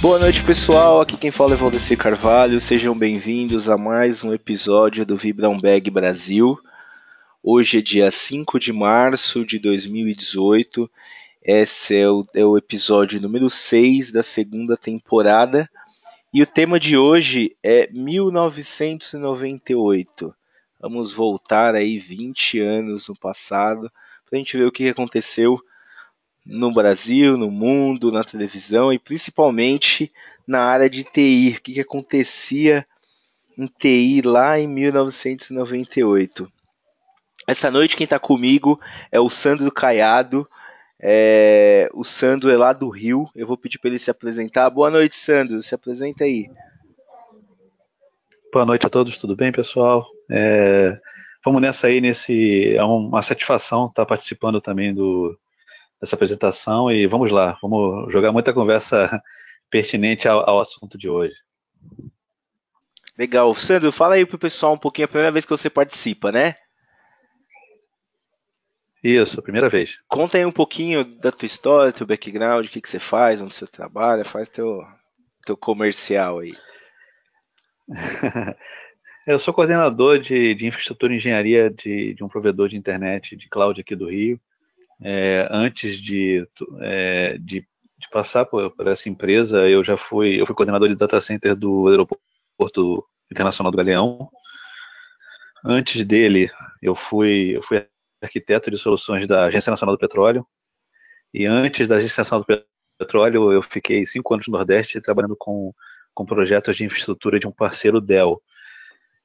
Boa noite, pessoal. Aqui quem fala é Valdecir Carvalho. Sejam bem-vindos a mais um episódio do Vibrão Bag Brasil. Hoje é dia 5 de março de 2018. Esse é o episódio número 6 da segunda temporada. E o tema de hoje é 1998. Vamos voltar aí 20 anos no passado para a gente ver o que aconteceu no Brasil, no mundo, na televisão e principalmente na área de TI. O que acontecia em TI lá em 1998. Essa noite quem está comigo é o Sandro Caiado. O Sandro é lá do Rio. Eu vou pedir para ele se apresentar. Boa noite, Sandro. Se apresenta aí. Boa noite a todos, tudo bem, pessoal? Vamos nessa aí, é uma satisfação estar participando também dessa apresentação e vamos lá, vamos jogar muita conversa pertinente ao assunto de hoje. Legal. Sandro, fala aí pro pessoal um pouquinho, a primeira vez que você participa, né? Isso, primeira vez. Conta aí um pouquinho da tua história, teu background, o que você faz, onde você trabalha, faz teu comercial aí. Eu sou coordenador de infraestrutura e engenharia de um provedor de internet de cloud aqui do Rio. Antes de passar por essa empresa, eu fui coordenador de data center do Aeroporto Internacional do Galeão. Antes dele, eu fui arquiteto de soluções da Agência Nacional do Petróleo. E antes da Agência Nacional do Petróleo, eu fiquei 5 anos no Nordeste trabalhando com projetos de infraestrutura de um parceiro Dell.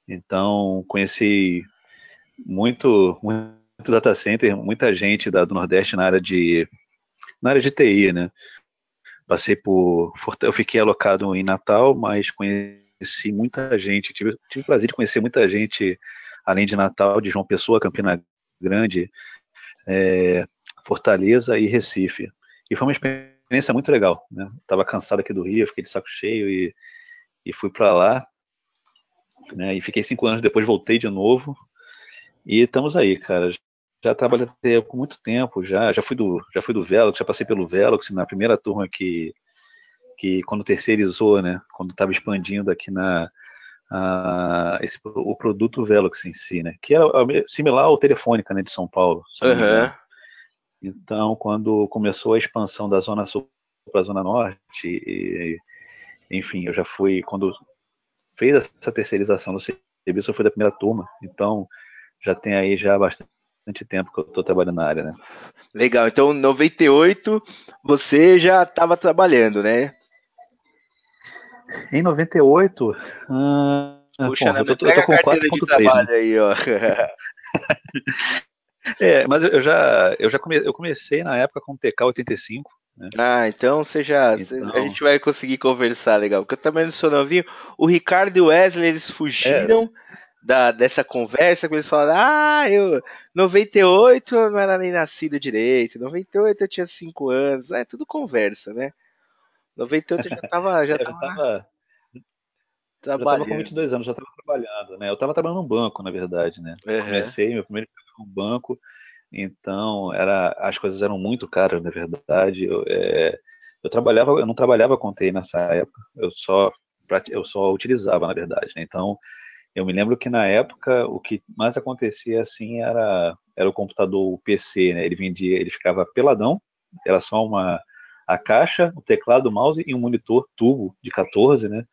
Então, conheci muito data center, muita gente do Nordeste na área de TI, né? Eu fiquei alocado em Natal, mas conheci muita gente, tive o prazer de conhecer muita gente, além de Natal, de João Pessoa, Campina Grande, Fortaleza e Recife. E foi uma experiência muito legal, né? Estava cansado aqui do Rio, fiquei de saco cheio e fui para lá, né? E fiquei 5 anos depois, voltei de novo e estamos aí, cara. Já trabalhei com muito tempo, já fui do Velox, já passei pelo Velox na primeira turma que quando terceirizou, né? Quando estava expandindo aqui o produto Velox em si, né? Que era similar ao Telefônica, né, de São Paulo, se não me engano. Então, quando começou a expansão da Zona Sul para a Zona Norte, enfim, eu já fui, quando fez essa terceirização do serviço, eu fui da primeira turma, então já tem aí já bastante tempo que eu estou trabalhando na área, né? Legal, então em 98 você já estava trabalhando, né? Em 98, Puxa, eu tô pega a com carteira de 4.3, né? trabalho aí, ó. Mas eu comecei na época com o TK-85, né? Então a Então, gente vai conseguir conversar legal, porque eu também não sou novinho. O Ricardo e o Wesley, eles fugiram dessa conversa, quando eles falaram, 98 eu não era nem nascido direito, 98 eu tinha 5 anos, é tudo conversa, né? 98 eu já tava eu já estava com trabalhando. 22 anos, já estava trabalhando, né? Eu estava trabalhando num banco, na verdade, né? Uhum. Comecei, meu primeiro emprego foi num banco, então as coisas eram muito caras, na verdade. Eu não trabalhava com TI nessa época, eu só utilizava, na verdade, né? Então, eu me lembro que na época o que mais acontecia assim era o computador, o PC, né? Ele ficava peladão, era só a caixa, o teclado, o mouse e um monitor turbo de 14, né?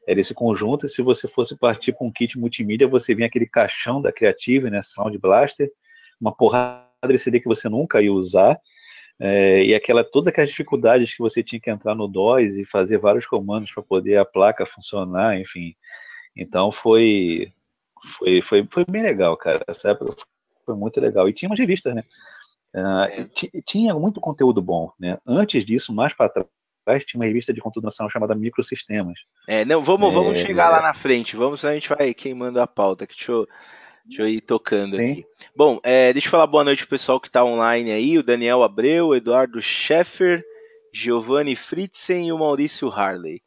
Era esse conjunto, e se você fosse partir para um kit multimídia, você vinha aquele caixão da Creative, né? Sound Blaster, uma porrada de CD que você nunca ia usar, e todas aquelas dificuldades que você tinha que entrar no DOS e fazer vários comandos para poder a placa funcionar, enfim. Então foi bem legal, cara. Essa época foi muito legal. E tinha umas revistas, né? Tinha muito conteúdo bom, né? Antes disso, mais para trás, tinha uma revista de conteúdo nacional chamada Microsistemas. Não, vamos chegar lá na frente, a gente vai queimando a pauta, que deixa eu ir tocando Sim. aqui. Bom, deixa eu falar boa noite pro pessoal que está online aí, o Daniel Abreu, o Eduardo Scheffer, Giovanni Fritzen e o Maurício Harley.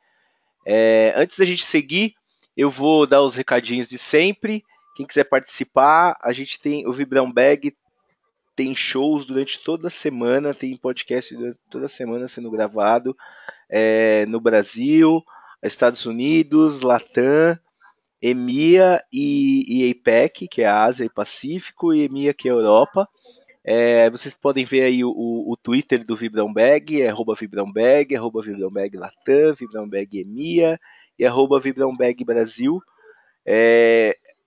Antes da gente seguir, eu vou dar os recadinhos de sempre. Quem quiser participar, a gente tem o Vibrão Bag, tem shows durante toda a semana, tem podcast durante toda a semana sendo gravado no Brasil, Estados Unidos, Latam, EMEA e APEC, que é a Ásia e Pacífico, e EMEA, que é a Europa. Vocês podem ver aí o Twitter do Vibrambag, @Vibrambag, @Vibrambag Latam, Vibrambag EMEA e @Vibrambag Brasil.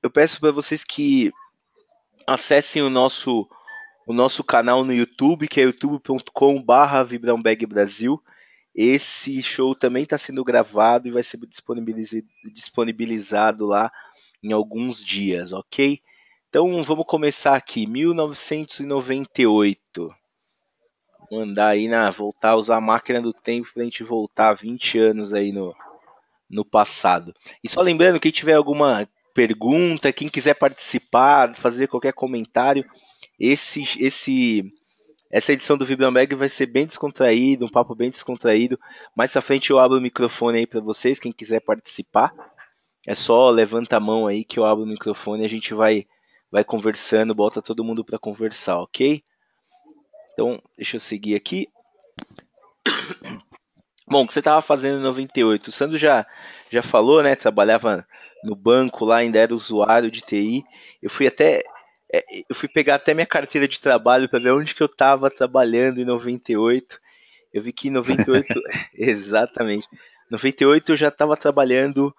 Eu peço para vocês que acessem o nosso canal no YouTube, que é youtube.com/Vibrambag Brasil. Esse show também está sendo gravado e vai ser disponibilizado lá em alguns dias, ok? Então vamos começar aqui, 1998. Mandar aí voltar a usar a máquina do tempo para a gente voltar 20 anos aí no passado. E só lembrando, quem tiver alguma pergunta, quem quiser participar, fazer qualquer comentário, essa edição do Vibrambag vai ser bem descontraído, um papo bem descontraído. Mais à frente eu abro o microfone aí para vocês, quem quiser participar. É só levanta a mão aí que eu abro o microfone e a gente vai conversando, bota todo mundo para conversar, ok? Então, deixa eu seguir aqui. Bom, o que você estava fazendo em 98? O Sandro já falou, né? Trabalhava no banco lá, ainda era usuário de TI. Eu fui pegar até minha carteira de trabalho para ver onde que eu estava trabalhando em 98. Eu vi que em 98, exatamente, 98 eu já estava trabalhando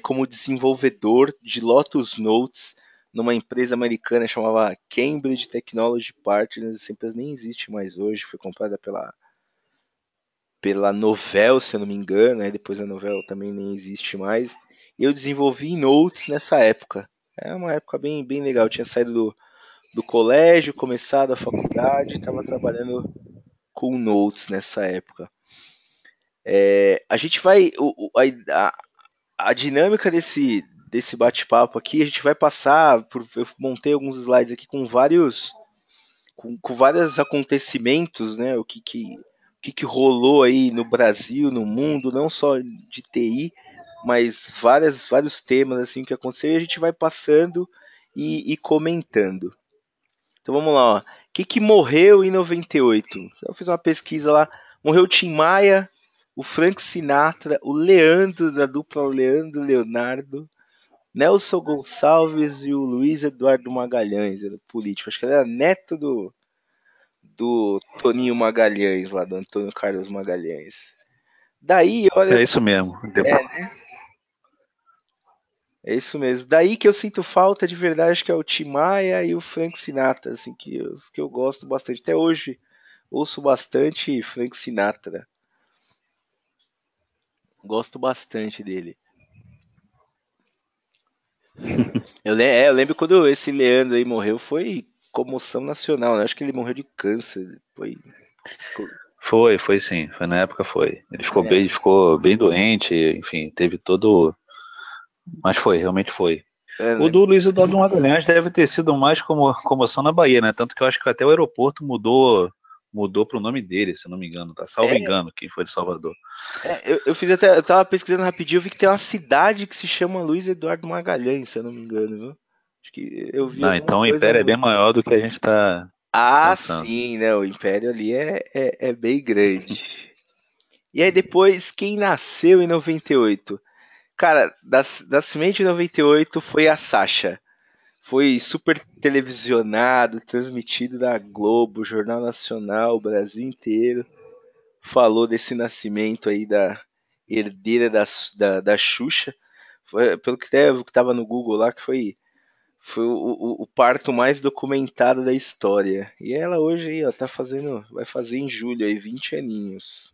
como desenvolvedor de Lotus Notes numa empresa americana chamada Cambridge Technology Partners. Essa empresa nem existe mais hoje, foi comprada pela Novell, se eu não me engano, depois a Novell também nem existe mais. E eu desenvolvi Notes nessa época. É uma época bem, bem legal. Eu tinha saído do colégio, começado a faculdade, estava trabalhando com Notes nessa época. A gente vai. A dinâmica desse bate-papo aqui, a gente vai passar por. Eu montei alguns slides aqui com vários acontecimentos, né? O que rolou aí no Brasil, no mundo, não só de TI, mas vários temas assim que aconteceu, e a gente vai passando e comentando. Então vamos lá, ó. Que morreu em 98? Eu fiz uma pesquisa lá. Morreu o Tim Maia, o Frank Sinatra, o Leandro, da dupla Leandro Leonardo, Nelson Gonçalves e o Luiz Eduardo Magalhães, era político. Acho que ele era neto do Toninho Magalhães, lá do Antônio Carlos Magalhães. Daí, olha. É isso mesmo. Né? É isso mesmo. Daí que eu sinto falta de verdade, acho que é o Tim Maia e o Frank Sinatra, assim, que eu gosto bastante. Até hoje ouço bastante Frank Sinatra. Gosto bastante dele. Eu lembro quando esse Leandro aí morreu, foi comoção nacional, né? Acho que ele morreu de câncer. Foi sim. Foi na época, foi. Ele ficou bem doente, enfim, teve todo. Mas realmente foi. O do Luiz Eduardo Magalhães deve ter sido mais como comoção na Bahia, né? Tanto que eu acho que até o aeroporto mudou pro nome dele, se não me engano, tá? Salvo engano, quem foi de Salvador. Eu tava pesquisando rapidinho, eu vi que tem uma cidade que se chama Luiz Eduardo Magalhães, se eu não me engano, viu? Acho que eu vi. Não, então o Império é bem maior do que a gente tá pensando. Sim, né? O Império ali é bem grande. E aí depois, quem nasceu em 98? Cara, Nascimento de 98 foi a Sasha. Foi super televisionado, transmitido na Globo, Jornal Nacional, o Brasil inteiro falou desse nascimento aí da herdeira da Xuxa. Foi, pelo que estava no Google lá, que foi o parto mais documentado da história. E ela hoje aí, ó, vai fazer em julho aí 20 aninhos.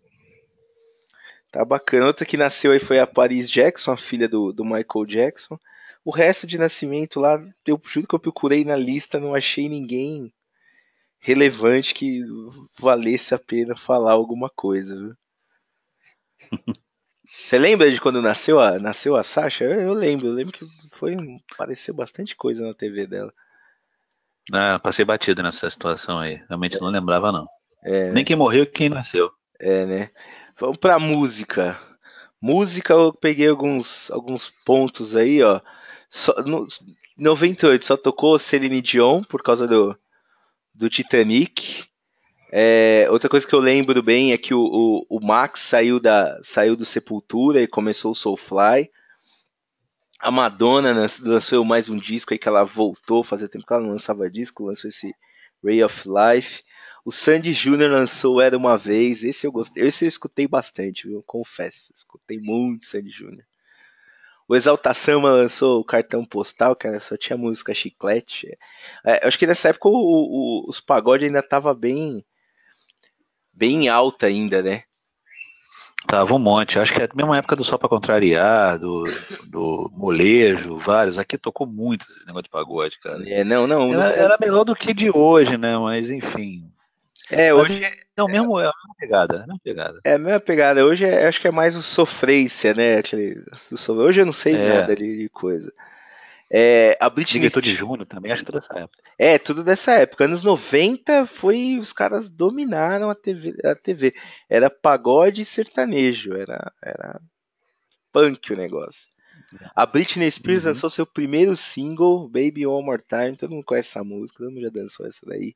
Tá bacana. Outra que nasceu aí foi a Paris Jackson, a filha do Michael Jackson. O resto de nascimento lá, eu juro que eu procurei na lista, não achei ninguém relevante que valesse a pena falar alguma coisa, viu? Você lembra de quando nasceu a Sasha? Eu lembro que apareceu bastante coisa na TV dela. Ah, passei batido nessa situação aí. Realmente não lembrava, não. Nem né? Quem morreu e quem nasceu. Né? Vamos pra música. Música, eu peguei alguns pontos aí, ó. No 98 só tocou Celine Dion por causa do Titanic. Outra coisa que eu lembro bem é que o Max saiu do Sepultura e começou o Soulfly. A Madonna lançou mais um disco aí que ela voltou, fazia tempo que ela não lançava disco, lançou esse Ray of Life. O Sandy Júnior lançou Era Uma Vez, esse eu gostei, esse eu escutei bastante, viu? Confesso, escutei muito Sandy Júnior. O Exalta Samba lançou o Cartão Postal, cara, só tinha música chiclete. Eu acho que nessa época os pagode ainda tava bem alta ainda, né? Tava um monte. Acho que é a mesma época do Só Pra Contrariar, do Molejo, vários. Aqui tocou muito esse negócio de pagode, cara. Não, no Era melhor do que de hoje, né? Mas enfim. Mas hoje é a mesma pegada, é a mesma pegada. é a mesma pegada. Hoje acho que é mais o sofrência, né? Hoje eu não sei É, nada de coisa. A Britney Negritude Júnior também, acho que toda essa época. tudo dessa época. Anos 90 foi. Os caras dominaram a TV. Era pagode e sertanejo. Era punk o negócio. A Britney Spears Uhum. lançou seu primeiro single, Baby One More Time. Todo mundo conhece essa música, todo mundo já dançou essa daí.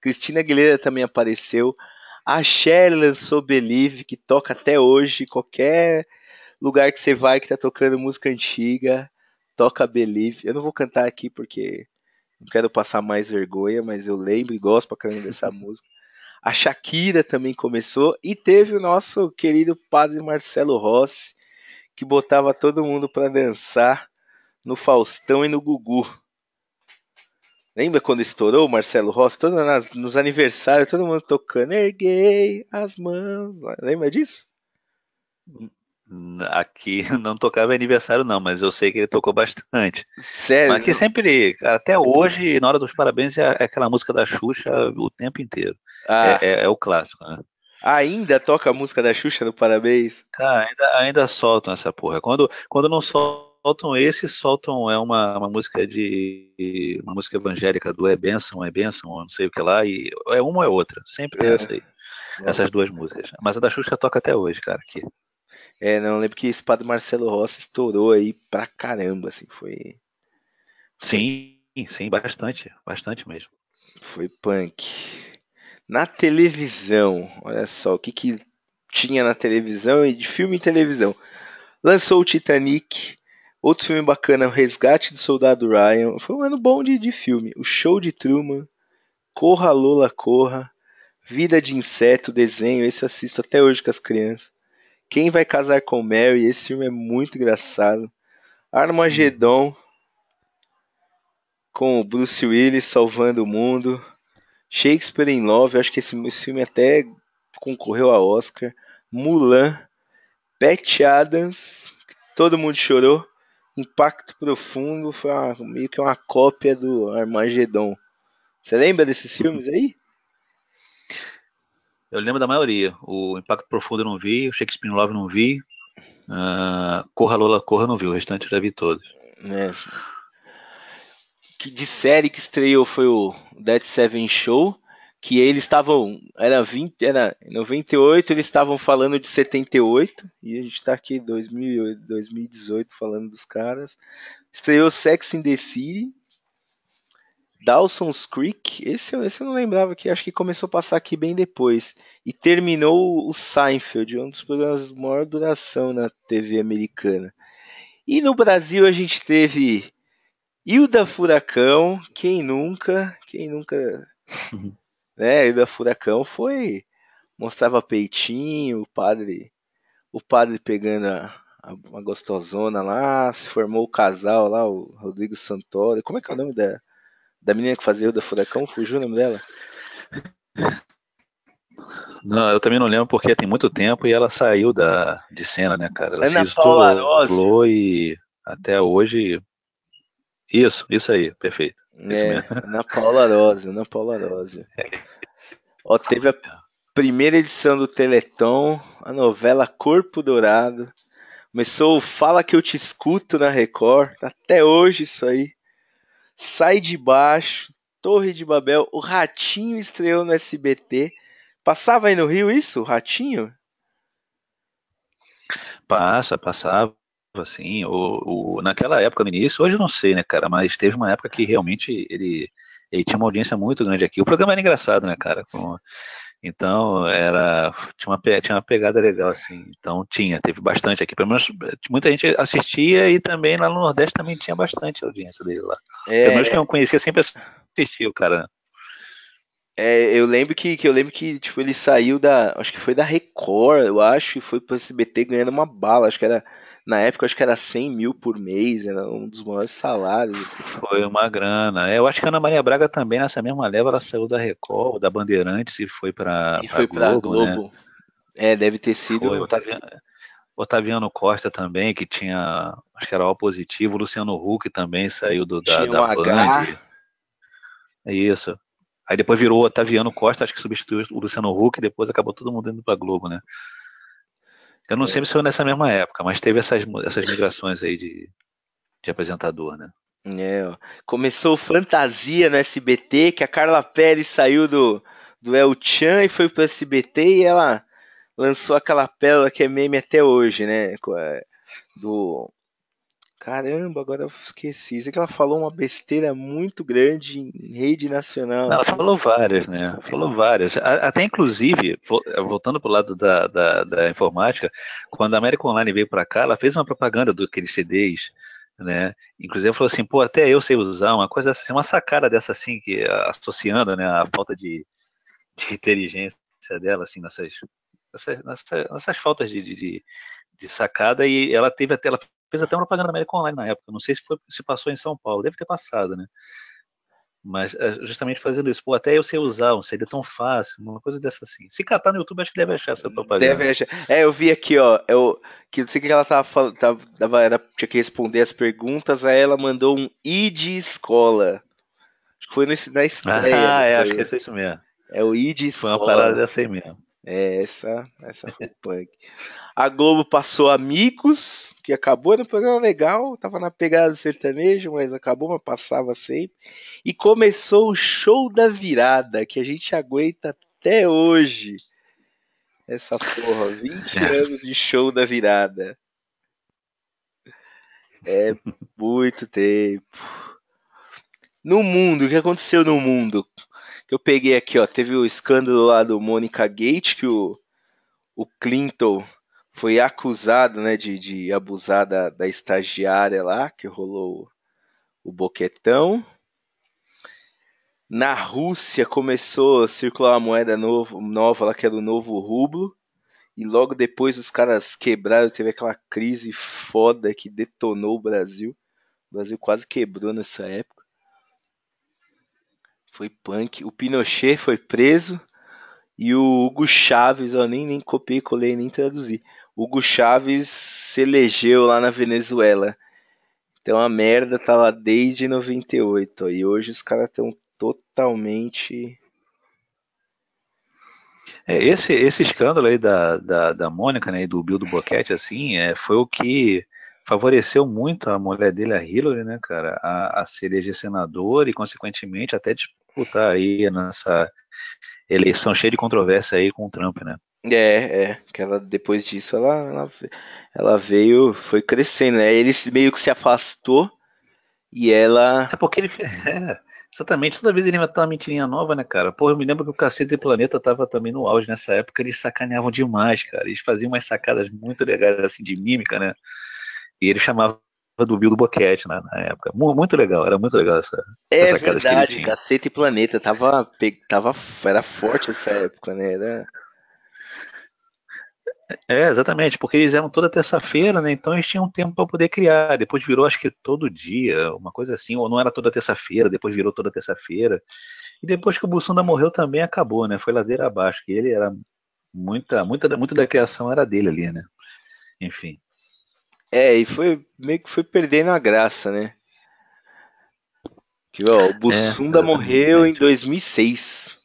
Cristina Aguilera também apareceu. A Cher lançou Believe, que toca até hoje. Qualquer lugar que você vai que tá tocando música antiga, toca Believe. Eu não vou cantar aqui porque não quero passar mais vergonha, mas eu lembro e gosto pra caramba dessa música. A Shakira também começou e teve o nosso querido padre Marcelo Rossi, que botava todo mundo pra dançar no Faustão e no Gugu. Lembra quando estourou o Marcelo Rossi? Nos aniversários, todo mundo tocando Erguei as mãos. Lembra disso? Aqui não tocava aniversário, não, mas eu sei que ele tocou bastante. Mas aqui Sério? sempre, até hoje, na hora dos parabéns, é aquela música da Xuxa o tempo inteiro. Ah, É o clássico, né? ainda toca a música da Xuxa no Parabéns? Cara, ainda soltam essa porra. Quando não soltam esse, soltam uma música uma música evangélica do É Bênção, ou não sei o que lá, e é uma ou é outra. Sempre tem essa aí. Essas duas músicas. Mas a da Xuxa toca até hoje, cara, aqui. Não, lembro que esse padre Marcelo Rossi estourou aí pra caramba, assim, foi, Sim, sim, bastante, bastante mesmo. foi punk. Na televisão, olha só, o que tinha na televisão e de filme e televisão. Lançou o Titanic, outro filme bacana, O Resgate do Soldado Ryan. Foi um ano bom de filme. O Show de Truman, Corra Lola Corra, Vida de Inseto, desenho, esse eu assisto até hoje com as crianças. Quem vai casar com Mary, esse filme é muito engraçado. Uhum. Armageddon, com o Bruce Willis salvando o mundo. Shakespeare in Love, acho que esse filme até concorreu a Oscar. Mulan, Patch Adams, todo mundo chorou. Impacto Profundo foi meio que uma cópia do Armageddon. Você lembra desses filmes aí? Eu lembro da maioria. O Impacto Profundo eu não vi, o Shakespeare in Love eu não vi, Corra Lola Corra eu não vi, o restante eu já vi todos. Né? Que de série que estreou foi o Dead Seven Show, que eles estavam, era em 98, eles estavam falando de 78, e a gente tá aqui em 2018 falando dos caras. Estreou Sex and the City, Dawson's Creek, esse eu não lembrava, que acho que começou a passar aqui bem depois. E terminou o Seinfeld, um dos programas de maior duração na TV americana. E no Brasil a gente teve Hilda Furacão, quem nunca, né? Hilda Furacão mostrava peitinho, o padre pegando uma gostosona lá, se formou o casal lá, o Rodrigo Santoro. Como é que é o nome da menina que fazia Hilda Furacão? Fugiu o nome dela? Não, eu também não lembro porque tem muito tempo e ela saiu de cena, né, cara? Ela se Ana Paula Arósio. isolou e até hoje. Isso aí, perfeito. Isso mesmo. Ana Paula Arósio. Ó, teve a primeira edição do Teleton, a novela Corpo Dourado. Começou o Fala Que Eu Te Escuto na Record, tá até hoje isso aí. Sai de Baixo, Torre de Babel, o Ratinho estreou no SBT. Passava aí no Rio isso, o Ratinho? Passava, assim, naquela época, no início, hoje eu não sei, né, cara, mas teve uma época que realmente Ele tinha uma audiência muito grande aqui. O programa era engraçado, né, cara? Então, tinha uma pegada legal, assim. Então, teve bastante aqui. Pelo menos, muita gente assistia e também lá no Nordeste também tinha bastante audiência dele lá. Pelo menos É, quem eu conhecia sempre assistia o cara. eu lembro que tipo, ele saiu acho que foi da Record, eu acho, e foi pro SBT ganhando uma bala, acho que era, na época, acho que era 100 mil por mês, era um dos maiores salários, assim. Foi uma grana. Eu acho que a Ana Maria Braga também, nessa mesma leva, ela saiu da Record, da Bandeirantes e foi E pra foi pra Globo, né? Globo. É, deve ter Foi. sido. Otaviano Costa também, que tinha, acho que era O positivo. Luciano Huck também saiu Tinha da o Band. H. É isso. Aí depois virou o Otaviano Costa, acho que substituiu o Luciano Huck, e depois acabou todo mundo indo pra Globo, né? Eu não sei se foi nessa mesma época, mas teve essas migrações aí de apresentador, né? É, ó. Começou o Fantasia no SBT, que a Carla Perez saiu do El Chan e foi pro SBT e ela lançou aquela pérola que é meme até hoje, né? Do. Caramba, agora eu esqueci. Isso que ela falou uma besteira muito grande em rede nacional, Não, ela assim. falou várias, né? Falou várias. Até inclusive, voltando pro lado da informática, quando a América Online veio para cá, ela fez uma propaganda daqueles CDs, né? Inclusive ela falou assim, pô, até eu sei usar, uma coisa assim, uma sacada dessa assim, que associando, né, a falta de inteligência dela, assim, nessas faltas de sacada, e ela fez até uma propaganda da América Online na época. Não sei se passou em São Paulo, deve ter passado, né? Mas justamente fazendo isso, pô, até eu sei usar um CD tão fácil, uma coisa dessa assim. Se catar no YouTube, acho que deve achar essa propaganda. Deve achar. É, eu vi aqui, ó. Que não sei o que ela tava falando. Tinha que responder as perguntas, aí ela mandou um I de escola. Acho que foi na estreia, Ah, não acho que foi? foi isso mesmo. É o I de Foi uma parada escola. dessa aí mesmo. É, essa foi punk. A Globo passou Amigos, que acabou no programa legal, tava na pegada sertanejo, mas acabou, mas passava sempre. E começou o Show da Virada, que a gente aguenta até hoje. Essa porra, 20 É. anos de Show da Virada. É muito tempo. No mundo, o que aconteceu no mundo? Que eu peguei aqui, ó, teve o escândalo lá do Monica Gate, que o Clinton foi acusado, né, de abusar da estagiária lá, que rolou o boquetão. Na Rússia começou a circular uma moeda nova lá, que era o novo rublo. E logo depois os caras quebraram, teve aquela crise foda que detonou o Brasil. O Brasil quase quebrou nessa época. Foi punk. O Pinochet foi preso. E o Hugo Chávez, ó, nem copiei, colei, nem traduzi. Hugo Chávez se elegeu lá na Venezuela. Então a merda tá lá desde 98. Ó, e hoje os caras estão totalmente. Esse escândalo aí da Mônica, né, e do Bill do Boquete, assim, foi o que favoreceu muito a mulher dele, a Hillary, né, cara, a se eleger senador e, consequentemente, até disputar aí nessa eleição cheia de controvérsia aí com o Trump, né? Que ela, depois disso ela veio, foi crescendo, né? Ele meio que se afastou e ela. É porque ele. Exatamente, toda vez ele inventava uma mentirinha nova, né, cara? Pô, eu me lembro que o Cacete e Planeta tava também no auge nessa época, eles sacaneavam demais, cara. Eles faziam umas sacadas muito legais, assim, de mímica, né? E ele chamava do Bill do Boquete, né, na época. Muito legal, era muito legal essas É sacadas que ele verdade, tinha. Caceta e Planeta era forte essa época, né? Exatamente, porque eles eram toda terça-feira, né? Então eles tinham tempo para poder criar. Depois virou, acho que todo dia, uma coisa assim, ou não era toda terça-feira, depois virou toda terça-feira. E depois que o Bussunda morreu também acabou, né? Foi ladeira abaixo, que ele era muita da criação era dele ali, né? Enfim. E foi meio que foi perdendo a graça, né? Que, ó, o Bussunda morreu em Exatamente. 2006.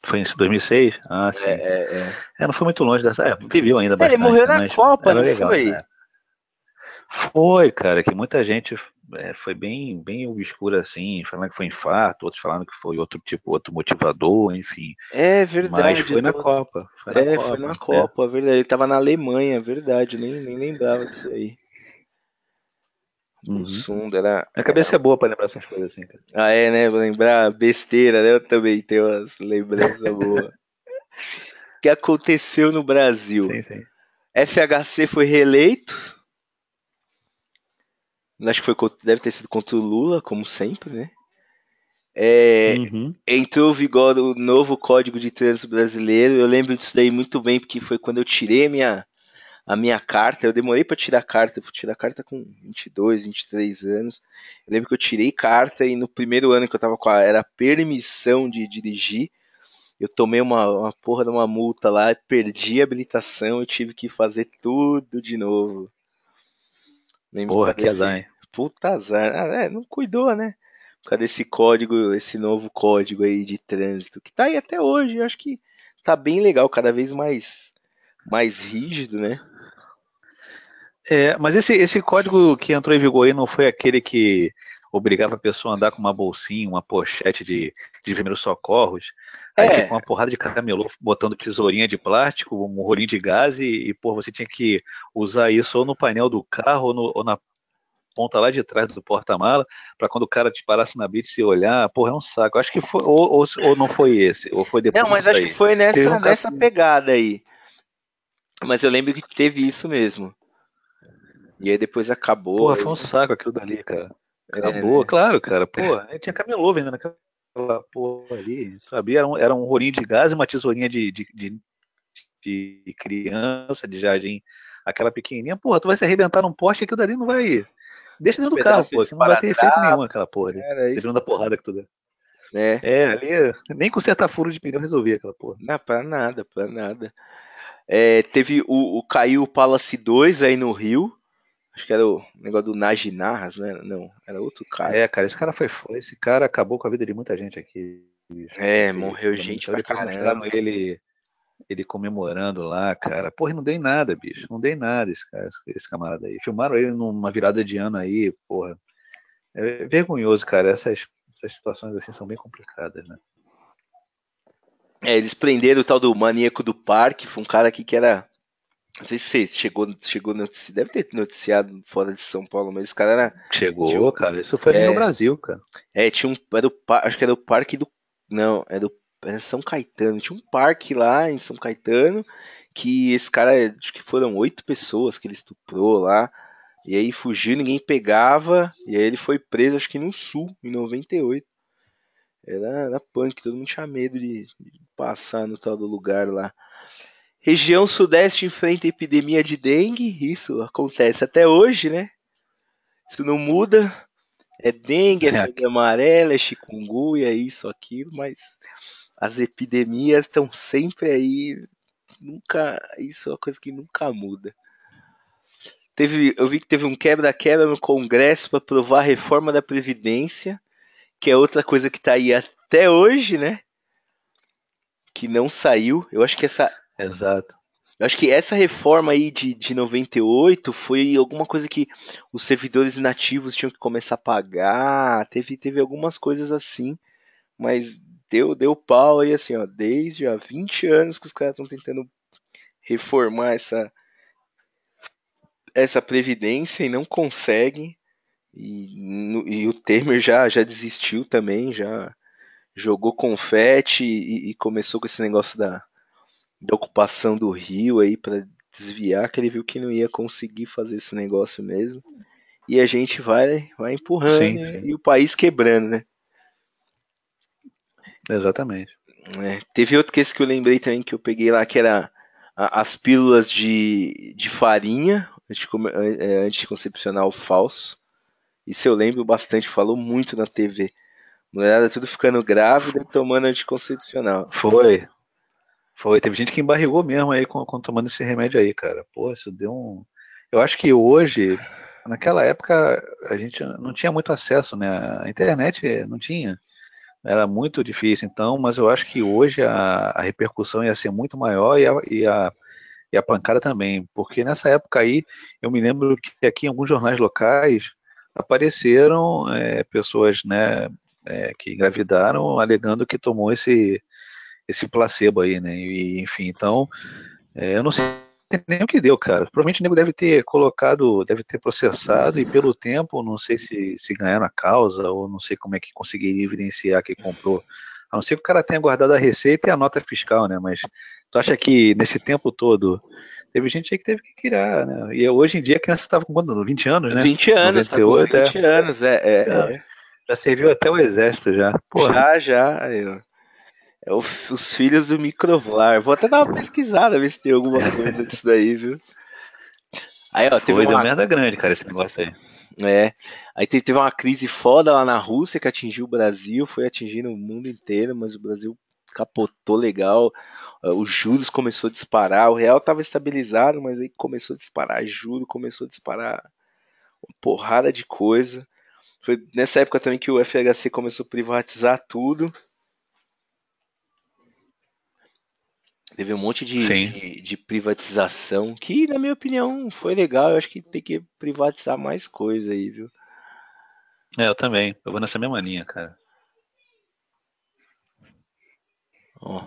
Foi em 2006? Ah, É, sim. é, é. Não foi muito longe dessa. Viveu ainda Ele bastante, morreu né? na Mas Copa, era não legal essa foi? época. Foi, cara, que muita gente foi bem obscura assim, falando que foi infarto, outros falando que foi outro tipo, outro motivador, enfim. É Mas verdade, foi na Copa, foi na foi Copa, na né? Copa, verdade. Ele tava na Alemanha, verdade, nem lembrava disso aí. Uhum. Bussunda era. Minha cabeça é boa pra lembrar essas coisas assim, cara. Ah, é, né? Vou lembrar besteira, né? Eu também tenho umas lembranças boas. O que aconteceu no Brasil? Sim, sim. FHC foi reeleito. Acho que deve ter sido contra o Lula, como sempre, né? É, Uhum. entrou em vigor o novo Código de Trânsito Brasileiro. Eu lembro disso daí muito bem, porque foi quando eu tirei a minha carta. Eu demorei para tirar a carta, eu fui tirar a carta com 22, 23 anos. Eu lembro que eu tirei carta e no primeiro ano que eu tava com era permissão de dirigir. Eu tomei uma porra de uma multa lá, perdi a habilitação e tive que fazer tudo de novo. Lembro por Porra, causa que azar, desse hein? puta azar. Ah, não cuidou, né? Por causa desse código, esse novo código aí de trânsito, que tá aí até hoje. Eu acho que tá bem legal, cada vez mais rígido, né? É, mas esse código que entrou em vigor aí não foi aquele que obrigava a pessoa a andar com uma bolsinha, uma pochete de primeiros socorros, aí ficou É, uma porrada de camelô botando tesourinha de plástico, um rolinho de gás pô, você tinha que usar isso ou no painel do carro ou na ponta lá de trás do porta-mala, para quando o cara te parasse na blitz e olhar, porra, é um saco. Acho que foi, ou não foi esse, ou foi não, depois mas disso acho que aí. foi Teve um caso. nessa pegada aí. Mas eu lembro que teve isso mesmo. E aí depois acabou Porra, foi um aí. saco aquilo dali, cara. É, Acabou, né? claro, cara. Pô, aí tinha camelô vendendo aquela porra ali, sabia? Era um rolinho de gás e uma tesourinha de criança, de jardim, aquela pequenininha. Porra, tu vai se arrebentar num poste e aquilo dali não vai. Deixa Uns dentro do carro, pedaços de pô, que não vai ter efeito nenhum esparadrapo, aquela porra ali. era isso, Dependendo da porrada que tu der. né? É, ali, nem com consertar furo de pneu resolvia aquela porra. Não, pra nada, pra nada. É, teve caiu o Palace 2 aí no Rio. Acho que era o negócio do Nagy Narras, né? Não, era outro cara. É, cara, esse cara foi. Esse cara acabou com a vida de muita gente aqui, bicho. É, Esse morreu condomínio gente saiu. pra Depois mostraram caramba. ele comemorando lá, cara. Porra, não dei nada, bicho. Não dei nada esse cara, esse camarada aí. Filmaram ele numa virada de ano aí, porra. É vergonhoso, cara. Essas situações assim são bem complicadas, né? É, eles prenderam o tal do maníaco do parque, foi um cara aqui que era. Não sei se você chegou deve ter noticiado fora de São Paulo, mas esse cara era. Tinha, Chegou, cara. Isso foi nível é, Brasil, cara. tinha um. Acho que era o parque do. Não, era São Caetano. Tinha um parque lá em São Caetano que esse cara, acho que foram 8 pessoas que ele estuprou lá. E aí fugiu, ninguém pegava. E aí ele foi preso, acho que no Sul, em 98. Era punk, todo mundo tinha medo de passar no tal do lugar lá. Região Sudeste enfrenta epidemia de dengue, isso acontece até hoje, né? Isso não muda. É dengue, é febre amarela, é chikungunya, é isso, aquilo, mas as epidemias estão sempre aí. Nunca, isso é uma coisa que nunca muda. Eu vi que teve um quebra-quebra no Congresso para aprovar a reforma da Previdência, que é outra coisa que está aí até hoje, né? Que não saiu. Exato. Eu acho que essa reforma aí de 98 foi alguma coisa que os servidores inativos tinham que começar a pagar. Teve algumas coisas assim, mas deu pau aí assim, ó. Desde há 20 anos que os caras estão tentando reformar essa previdência e não conseguem. E o Temer já desistiu também, já jogou confete e começou com esse negócio da ocupação do Rio aí para desviar, que ele viu que não ia conseguir fazer esse negócio mesmo. E a gente vai empurrando, Sim, né? sim. E o país quebrando, né? Exatamente. É, teve outro que esse que eu lembrei também que eu peguei lá, que era as pílulas de farinha anticoncepcional falso. Isso eu lembro bastante, falou muito na TV. Mulherada tudo ficando grávida e tomando anticoncepcional. Foi. Foi. Teve gente que embarrigou mesmo aí com tomando esse remédio aí, cara. Pô, isso deu um. Eu acho que hoje, naquela época, a gente não tinha muito acesso, né? A internet não tinha. Era muito difícil, então, mas eu acho que hoje a repercussão ia ser muito maior e a pancada também, porque nessa época aí eu me lembro que aqui em alguns jornais locais apareceram pessoas, né, que engravidaram alegando que tomou esse placebo aí, né, e enfim, então eu não sei sei nem o que deu, cara. Provavelmente o nego deve ter colocado, deve ter processado e pelo tempo, não sei se ganharam a causa ou não sei como é que conseguiria evidenciar que comprou. A não ser que o cara tenha guardado a receita e a nota fiscal, né? Mas tu acha que nesse tempo todo teve gente aí que teve que criar, né? E hoje em dia a criança estava com quanto? 20 anos, né? 20 anos, tá com 98, 20 anos, já, já serviu até o exército já. Porra, já. Os filhos do Microvlar. Vou até dar uma pesquisada, ver se tem alguma coisa disso daí, viu? Aí, ó, teve foi, deu uma. merda grande, cara, esse negócio aí. É, aí teve uma crise foda lá na Rússia que atingiu o Brasil, foi atingindo o mundo inteiro, mas o Brasil capotou legal. Os juros começou a disparar, o real estava estabilizado, mas aí começou a disparar juro, começou a disparar uma porrada de coisa. Foi nessa época também que o FHC começou a privatizar tudo. Teve um monte Sim, de privatização, que na minha opinião foi legal. Eu acho que tem que privatizar mais coisa aí, viu? eu também. Eu vou nessa mesma linha, cara. Ó,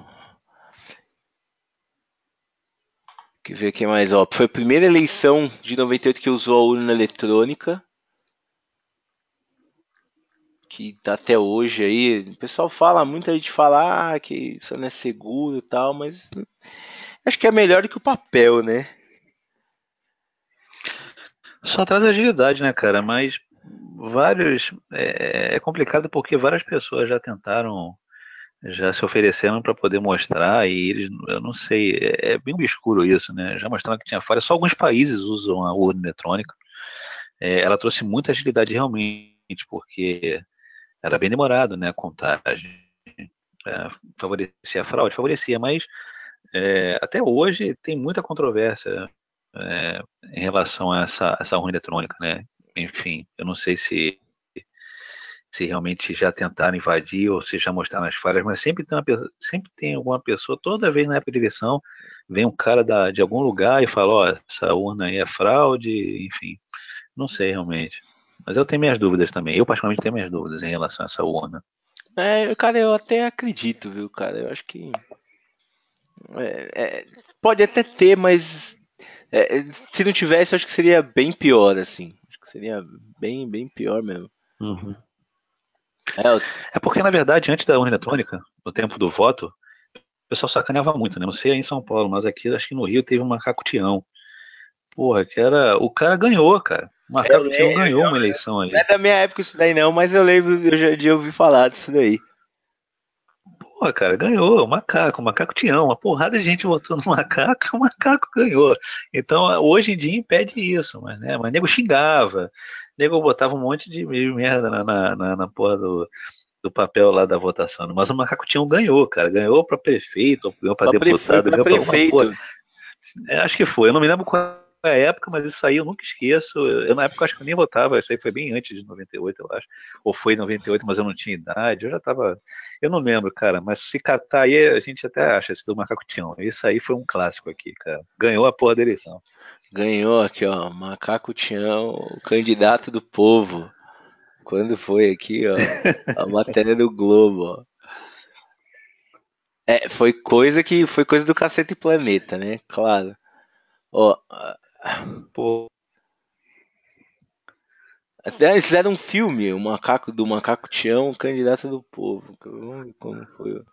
que ver aqui mais, ó. Foi a primeira eleição de 98 que usou a urna eletrônica, que tá até hoje aí. O pessoal fala, muita gente fala que isso não é seguro e tal, mas acho que é melhor do que o papel, né? Só traz agilidade, né, cara? Mas vários. É complicado porque várias pessoas já tentaram, já se ofereceram para poder mostrar e eles, eu não sei, é bem obscuro isso, né? Já mostraram que tinha falha. Só alguns países usam a urna eletrônica. Ela trouxe muita agilidade realmente, porque era bem demorado, né? A contagem. Favorecia a fraude, favorecia, mas até hoje tem muita controvérsia em relação a essa urna eletrônica, né? Enfim, eu não sei se realmente já tentaram invadir ou se já mostraram as falhas, mas sempre tem alguma pessoa, toda vez na época de eleição, vem um cara de algum lugar e fala, ó, essa urna aí é fraude, enfim, não sei realmente. Mas eu tenho minhas dúvidas também. Eu particularmente tenho minhas dúvidas em relação a essa urna. Cara, eu até acredito, viu, cara? Eu acho que pode até ter, mas se não tivesse, eu acho que seria bem pior, assim. Acho que seria bem pior mesmo. Uhum. É, É porque, na verdade, antes da urna eletrônica, no tempo do voto, o pessoal sacaneava muito, né? Não sei aí em São Paulo, mas aqui, acho que no Rio teve um macaco Tião. Porra, que era. O cara ganhou, cara. O eu, macaco Tião le- ganhou uma eleição não é ali. da minha época isso daí não, mas eu lembro, eu já de ouvir falar disso daí. Porra, cara, ganhou. O macaco Tião. Uma porrada de gente votou no macaco e o macaco ganhou. Então, hoje em dia impede isso, mas nego xingava. Nego botava um monte de merda na porra do papel lá da votação. Mas o macaco Tião ganhou, cara. Ganhou pra prefeito, ganhou pra Foi deputado, pra ganhou pra alguma porra. prefeito. Acho que foi. Eu não me lembro qual é a época, mas isso aí eu nunca esqueço. Na época acho que eu nem votava. Isso aí foi bem antes de 98, eu acho. Ou foi em 98, mas eu não tinha idade. Eu já tava. Eu não lembro, cara. Mas se catar aí, a gente até acha esse do Macaco Tião. Isso aí foi um clássico aqui, cara. Ganhou a porra da eleição. Ganhou aqui, ó. Macaco Tião, o candidato do povo. Quando foi aqui, ó. A matéria do Globo, ó. Foi coisa do Cacete Planeta, né? Claro. Ó, Pô, até eles fizeram um filme, o macaco do Macaco Tião, o candidato do povo. Vamos ver como foi.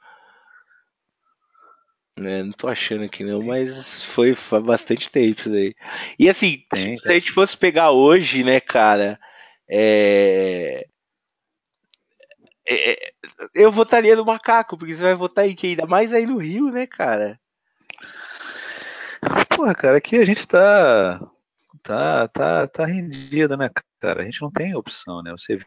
Né? Não tô achando aqui não, mas foi faz bastante tempo isso daí. E assim, tipo, tem, se a tem. gente fosse pegar hoje, né, cara, é, é, eu votaria no macaco, porque você vai votar em quem? Ainda mais aí no Rio, né, cara? Porra, cara, aqui a gente tá rendido, né, cara? A gente não tem opção, né? Você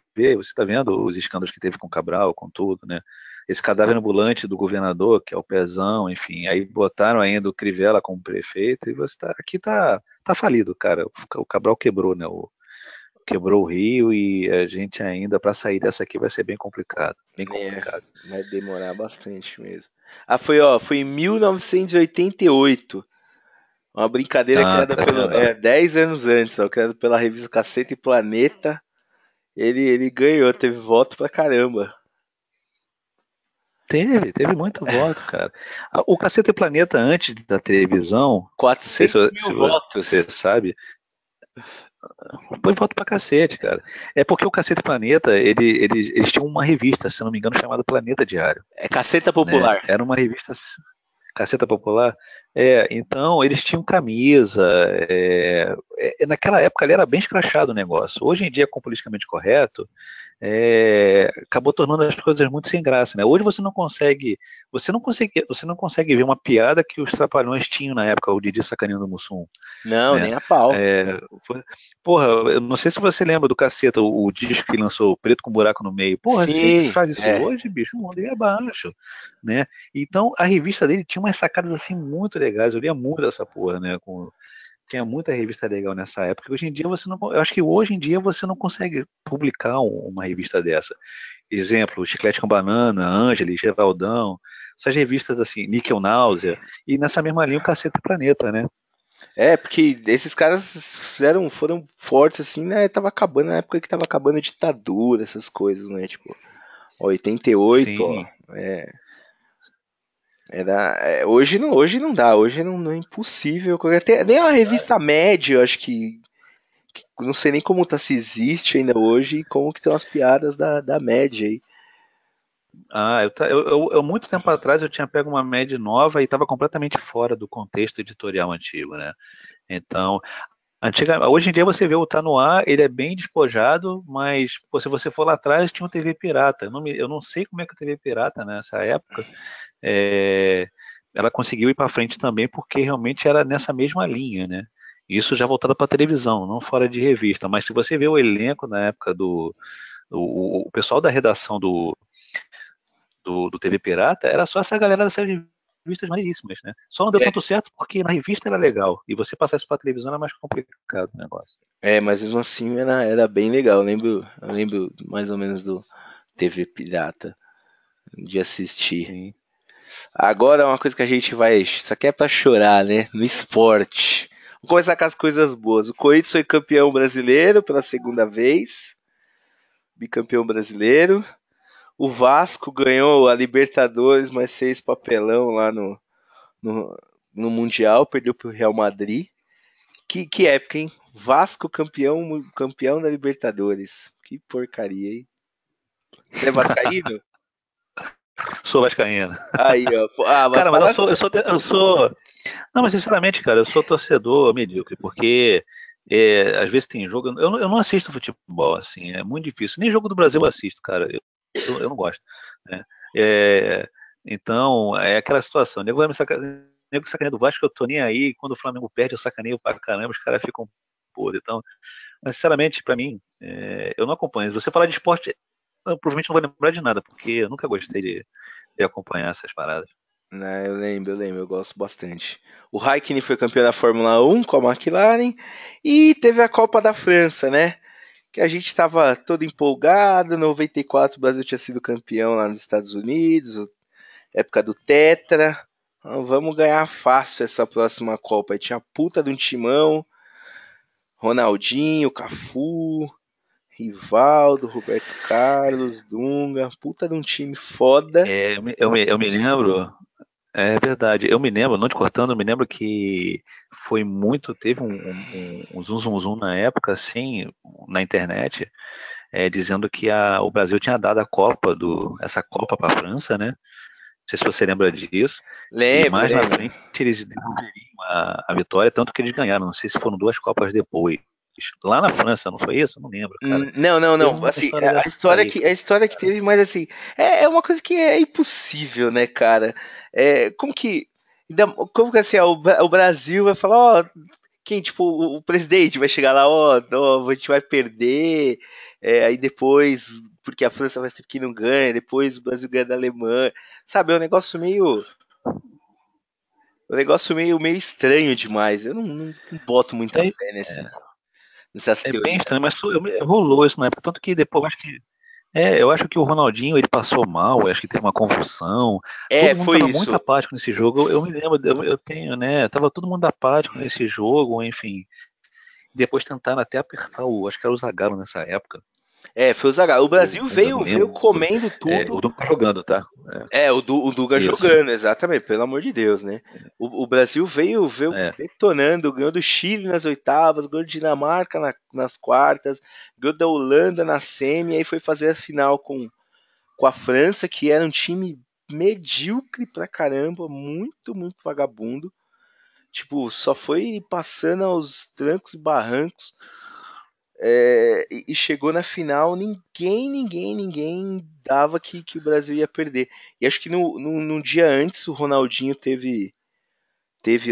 tá vendo os escândalos que teve com o Cabral, com tudo, né? Esse cadáver ambulante do governador, que é o Pezão, enfim, aí botaram ainda o Crivella como prefeito e aqui tá falido, cara. O Cabral quebrou, né? Quebrou o Rio e a gente ainda, para sair dessa aqui, vai ser bem complicado, bem É, complicado. vai demorar bastante mesmo. Foi em 1988. Uma brincadeira Ah, criada tá pelo. vendo? 10 anos antes, ó, criada pela revista Cacete e Planeta. Ele ganhou, teve voto pra caramba. Teve muito voto, cara. O Caceta e Planeta antes da televisão, não sei 400 mil você votos. sabe, foi voto pra cacete, cara. É porque o Caceta e Planeta, eles tinham uma revista, se não me engano, chamada Planeta Diário, É Caceta né? Popular. Era uma revista Caceta Popular. Então eles tinham camisa. Naquela época ali era bem escrachado o negócio. Hoje em dia, com o politicamente correto, acabou tornando as coisas muito sem graça, né? Hoje você não consegue ver uma piada que os Trapalhões tinham na época, o Didi sacaneando o Mussum, Não, né? nem a pau. Porra, eu não sei se você lembra do Caceta, o disco que lançou Preto com Buraco no Meio. Porra, se ele Sim, faz isso é. hoje, bicho, o mundo ia abaixo, né? Então a revista dele tinha umas sacadas assim muito legais. Eu lia muito essa porra, né? Tinha muita revista legal nessa época. Hoje em dia você não, eu acho que hoje em dia você não consegue publicar uma revista dessa. Exemplo, Chiclete com Banana, Ângeles, Geraldão, essas revistas assim, Níquel Náusea, e nessa mesma linha o Caceta Planeta, né? É, porque esses caras foram fortes assim, né? Tava acabando na época que tava acabando a ditadura, essas coisas, né? Tipo, 88, ó. Sim. É, hoje não dá, hoje não é impossível. Nem a revista Média, eu acho que não sei nem como tá, se existe ainda hoje e como que estão as piadas da Média aí. Muito tempo atrás eu tinha pego uma média nova e estava completamente fora do contexto editorial antigo, né? Então, hoje em dia você vê o Tá No Ar, ele é bem despojado, mas pô, se você for lá atrás tinha um TV Pirata. Eu não sei como é que o TV Pirata nessa época é, ela conseguiu ir para frente também, porque realmente era nessa mesma linha, né? Isso já voltado para televisão, não fora de revista. Mas se você vê o elenco na época o pessoal da redação do TV Pirata, era só essa galera dessas revistas maneiríssimas, né? Só não deu tanto certo porque na revista era legal, e você passar isso pra televisão era mais complicado o negócio. Mas mesmo assim era bem legal. Eu lembro mais ou menos do TV Pirata de assistir. Sim. Agora uma coisa que a gente vai. Isso aqui é pra chorar, né? No esporte. Vamos começar com as coisas boas. O Corinthians foi campeão brasileiro pela segunda vez. Bicampeão brasileiro. O Vasco ganhou a Libertadores, mas fez papelão lá no, no Mundial. Perdeu pro Real Madrid. Que época, hein? Vasco campeão da Libertadores. Que porcaria, hein? Você é vascaíno? Sou vascaíno. Aí, ó. Mas Cara, mas fala. não, mas sinceramente, cara, eu sou torcedor medíocre, porque às vezes tem jogo, eu não assisto futebol, assim, é muito difícil. Nem jogo do Brasil eu assisto, cara, eu não gosto, né? É, então, é aquela situação, o nego vai me nego sacaneia do Vasco, eu tô nem aí, quando o Flamengo perde, eu sacaneio pra caramba, os caras ficam podres, então, mas sinceramente, pra mim, eu não acompanho. Se você falar de esporte, eu provavelmente não vou lembrar de nada, porque eu nunca gostei de acompanhar essas paradas. Né, eu lembro, eu gosto bastante. O Raikkonen foi campeão da Fórmula 1 com a McLaren e teve a Copa da França, né? Que a gente estava todo empolgado. Em 94 o Brasil tinha sido campeão lá nos Estados Unidos, época do Tetra. Então, vamos ganhar fácil essa próxima Copa. Aí tinha a puta de um timão, Ronaldinho, Cafu, Rivaldo, Roberto Carlos, Dunga, puta de um time foda. Eu me lembro, é verdade, eu me lembro, não te cortando, eu me lembro que teve um zum zum zum na época, assim, na internet, dizendo que o Brasil tinha dado essa Copa para a França, né? Não sei se você lembra disso. E Lembro, mais na lembro. frente eles devolveriam a vitória, tanto que eles ganharam. Não sei se foram 2 Copas depois. Lá na França, não foi isso? Eu não lembro, cara. Não, não, Teve não. uma Assim, história a dessa história aí, que a cara. história que teve, mas assim, é uma coisa que é impossível, né, cara? Como que assim, o Brasil vai falar, ó, quem, tipo, o presidente vai chegar lá, ó, a gente vai perder, aí depois, porque a França vai ser que não ganha, depois o Brasil ganha da Alemanha, sabe? É um negócio meio estranho demais. Eu não boto muita É, fé nessas é bem teorias. estranho, mas rolou isso na época. Tanto que depois eu acho que o Ronaldinho ele passou mal, eu acho que teve uma convulsão. Todo mundo Foi estava muito isso. apático nesse jogo. Eu me lembro, eu tenho, né? Tava todo mundo apático nesse jogo, enfim. Depois tentaram até apertar acho que era o Zagallo nessa época. Foi o Zagallo. O Brasil Eu veio lembro. comendo tudo. O Dunga tá jogando, tá? O Dunga Isso. jogando, exatamente, pelo amor de Deus, né? O Brasil veio É. detonando, ganhou do Chile nas oitavas, ganhou da Dinamarca nas quartas, ganhou da Holanda na semi, aí foi fazer a final com a França, que era um time medíocre pra caramba, muito, muito vagabundo. Tipo, só foi passando aos trancos e barrancos. E chegou na final, ninguém dava que o Brasil ia perder. E acho que no dia antes o Ronaldinho teve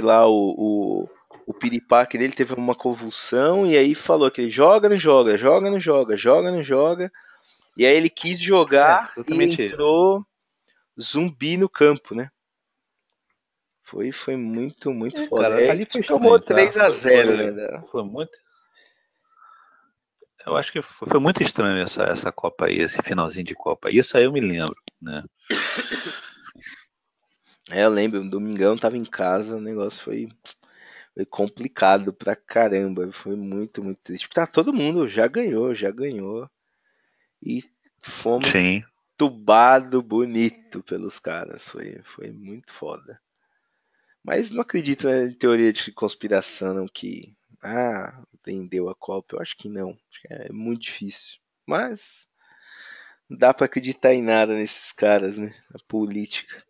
lá o piripaque dele, teve uma convulsão, e aí falou que ele joga, não joga, joga, não joga, joga, não joga. E aí ele quis jogar e Exatamente isso. entrou zumbi no campo, né? Foi muito, muito foda. E Cara, aí a ali foi gente tomou estranho, tá? 3-0, né? Foi muito. Eu acho que foi muito estranho essa Copa aí, esse finalzinho de Copa. Isso aí eu me lembro, né? Eu lembro, um domingão tava em casa, o negócio foi complicado pra caramba. Foi muito, muito triste. Tá, todo mundo já ganhou, já ganhou. E fomos Sim. tubado bonito pelos caras. Foi muito foda. Mas não acredito, né, em teoria de conspiração, não, que vendeu a Copa. Eu acho que não. Acho que é muito difícil. Mas não dá pra acreditar em nada nesses caras, né? A política.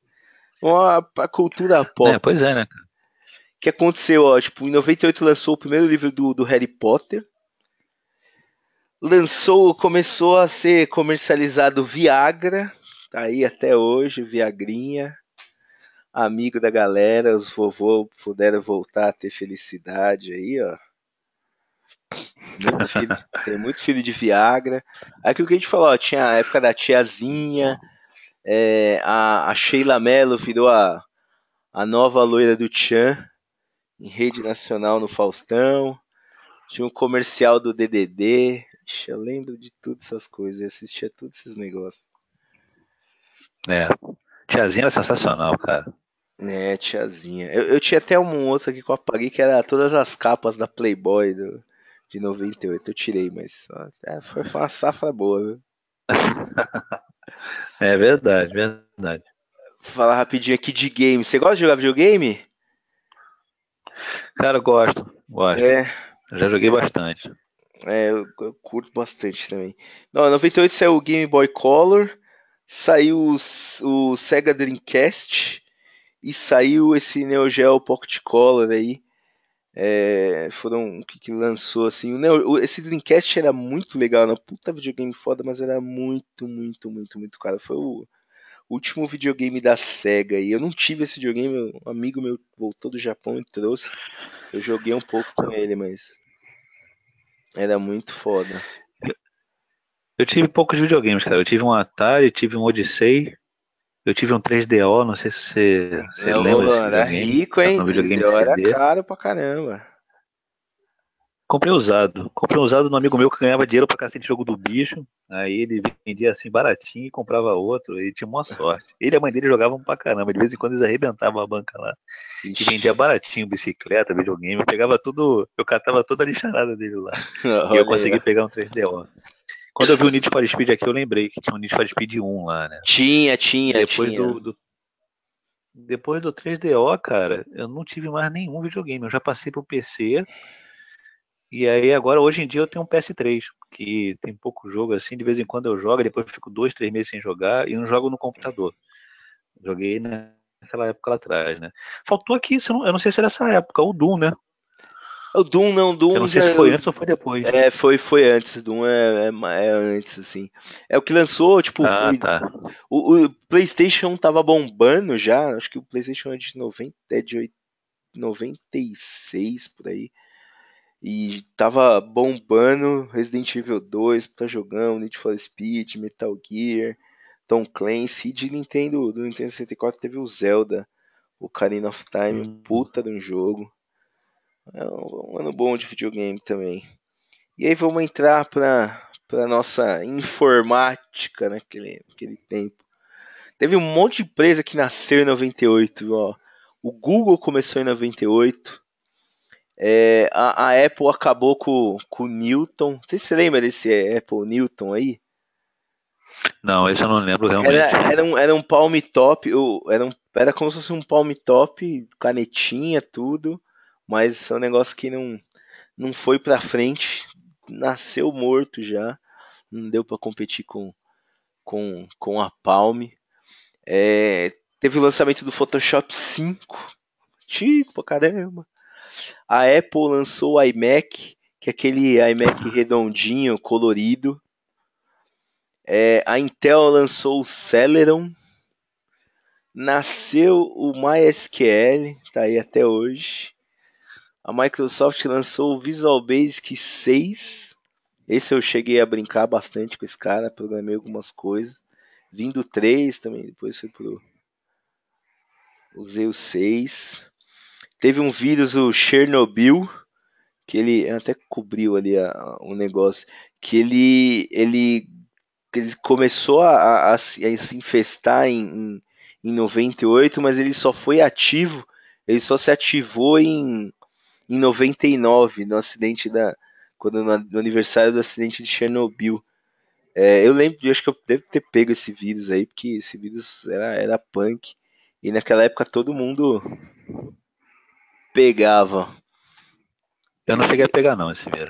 Bom, a cultura pop. Pois é, né? O que aconteceu, ó, tipo, em 98 lançou o primeiro livro do Harry Potter. Começou a ser comercializado Viagra. Tá aí até hoje, Viagrinha. Amigo da galera, os vovô puderam voltar a ter felicidade aí, ó. Muito filho, tem muito filho de Viagra. Aquilo que a gente falou, ó, tinha a época da tiazinha, a Sheila Mello virou a nova loira do Tchan, em rede nacional no Faustão. Tinha um comercial do DDD. Ixi, eu lembro de todas essas coisas, eu assistia todos esses negócios. É. Tiazinha era sensacional, cara. Tiazinha. Eu tinha até um outro aqui que eu apaguei, que era todas as capas da Playboy de 98. Eu tirei, mas foi uma safra boa, viu? É verdade, verdade. Vou falar rapidinho aqui de game. Você gosta de jogar videogame? Cara, eu gosto. É, Eu já joguei bastante. eu curto bastante também. Não, em 98 saiu o Game Boy Color, saiu o Sega Dreamcast e saiu esse Neo Geo Pocket Color aí. Foram o que lançou assim. Esse Dreamcast era muito legal, né? Puta videogame foda, mas era muito, muito, muito, muito caro. Foi o último videogame da Sega e eu não tive esse videogame. Um amigo meu voltou do Japão e trouxe. Eu joguei um pouco com ele, mas era muito foda. Eu tive poucos videogames, cara. Eu tive um Atari, tive um Odyssey, eu tive um 3DO, não sei se você lembra desse Era videogame. rico, Era hein? um videogame de 3DO era CD. caro pra caramba. Comprei usado. Comprei usado num amigo meu que ganhava dinheiro pra cacete de jogo do bicho. Aí ele vendia assim baratinho e comprava outro. Ele tinha uma sorte. Ele e a mãe dele jogavam pra caramba. De vez em quando eles arrebentavam a banca lá. E vendia Ixi, baratinho bicicleta, videogame. Eu pegava tudo. Eu catava toda a lixarada dele lá. E eu olha aí, consegui ó. pegar um 3DO. Quando eu vi o Need for Speed aqui, eu lembrei que tinha um Need for Speed 1 lá, né? Tinha, E tinha, tinha. depois do 3DO, cara, eu não tive mais nenhum videogame. Eu já passei pro PC. E aí agora, hoje em dia, eu tenho um PS3, que tem pouco jogo assim, de vez em quando eu jogo, depois eu fico 2, 3 meses sem jogar e não jogo no computador. Joguei naquela época lá atrás, né? Faltou aqui, eu não sei se era essa época, o Doom, né? O Doom não, Eu Doom não sei já. se foi antes ou foi depois. Foi antes, Doom é antes, assim. É o que lançou, tipo, Ah, foi. tá. O PlayStation tava bombando já, acho que o PlayStation é de 90, 96 por aí. E tava bombando Resident Evil 2, tá jogando Need for Speed, Metal Gear, Tom Clancy. E do Nintendo 64 teve o Zelda, o Ocarina of Time, um Hum. puta de um jogo. É um ano bom de videogame também. E aí vamos entrar para nossa informática naquele tempo. Teve um monte de empresa que nasceu em 98, ó. O Google começou em 98. A Apple acabou com o Newton. Não sei se você lembra desse Apple Newton aí. Não, esse eu não lembro Era, realmente. era, um, era um palm top, era como se fosse um palm top, canetinha, tudo, mas é um negócio que não foi pra frente, nasceu morto já, não deu pra competir com a Palm. Teve o lançamento do Photoshop 5, antigo pra caramba. A Apple lançou o iMac, que é aquele iMac redondinho, colorido. A Intel lançou o Celeron. Nasceu o MySQL, tá aí até hoje. A Microsoft lançou o Visual Basic 6. Esse eu cheguei a brincar bastante com esse cara, programei algumas coisas. Vim do 3 também, depois fui pro. Usei o 6. Teve um vírus, o Chernobyl, que ele até cobriu ali o negócio, que ele começou a se infestar em 98, mas ele só foi ativo, ele só se ativou em 99, no acidente no aniversário do acidente de Chernobyl. Eu lembro, eu acho que eu devo ter pego esse vírus aí, porque esse vírus era punk, e naquela época todo mundo pegava. Eu não cheguei a pegar não esse vírus.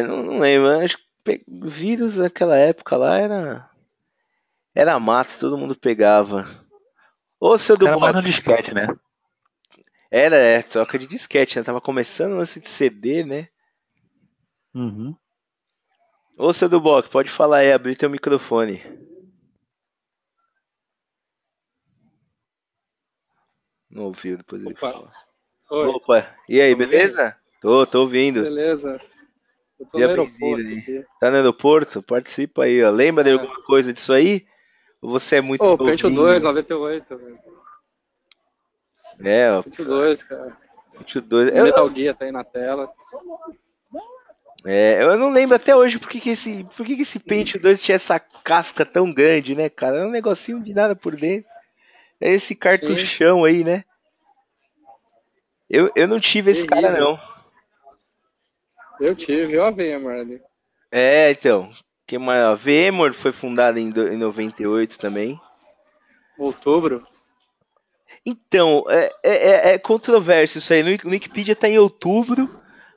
Não lembro, acho que vírus naquela época lá era mato, todo mundo pegava. Ô, seu do Era mais no Bob, disquete, né? troca de disquete, né? Tava começando o lance de CD, né? Uhum. Ô, seu do Bob, pode falar aí, abrir teu microfone. Não ouviu, depois ele Opa, fala. oi, Opa, e aí, tá me ouvindo? beleza? Tô ouvindo. Beleza, eu tô no Seja bem-vindo aeroporto aí. aqui. Tá no aeroporto? Participa aí, ó. Lembra de É. alguma coisa disso aí? Ou você é muito Ô, Pentium 2, novinho? 98, velho. Ó, Pentium 2, cara. 22. Metal Gear tá aí na tela. Eu não lembro até hoje por que que esse Pentium 2 tinha essa casca tão grande, né, cara? Era um negocinho de nada por dentro. É esse Sim, cartuchão aí, né? Eu não tive esse cara, terrível. não. Eu tive, eu a VMware ali. Então. Que mais? A VMware foi fundada em 98 também. Outubro. Então, é controverso isso aí. No Wikipedia tá em outubro,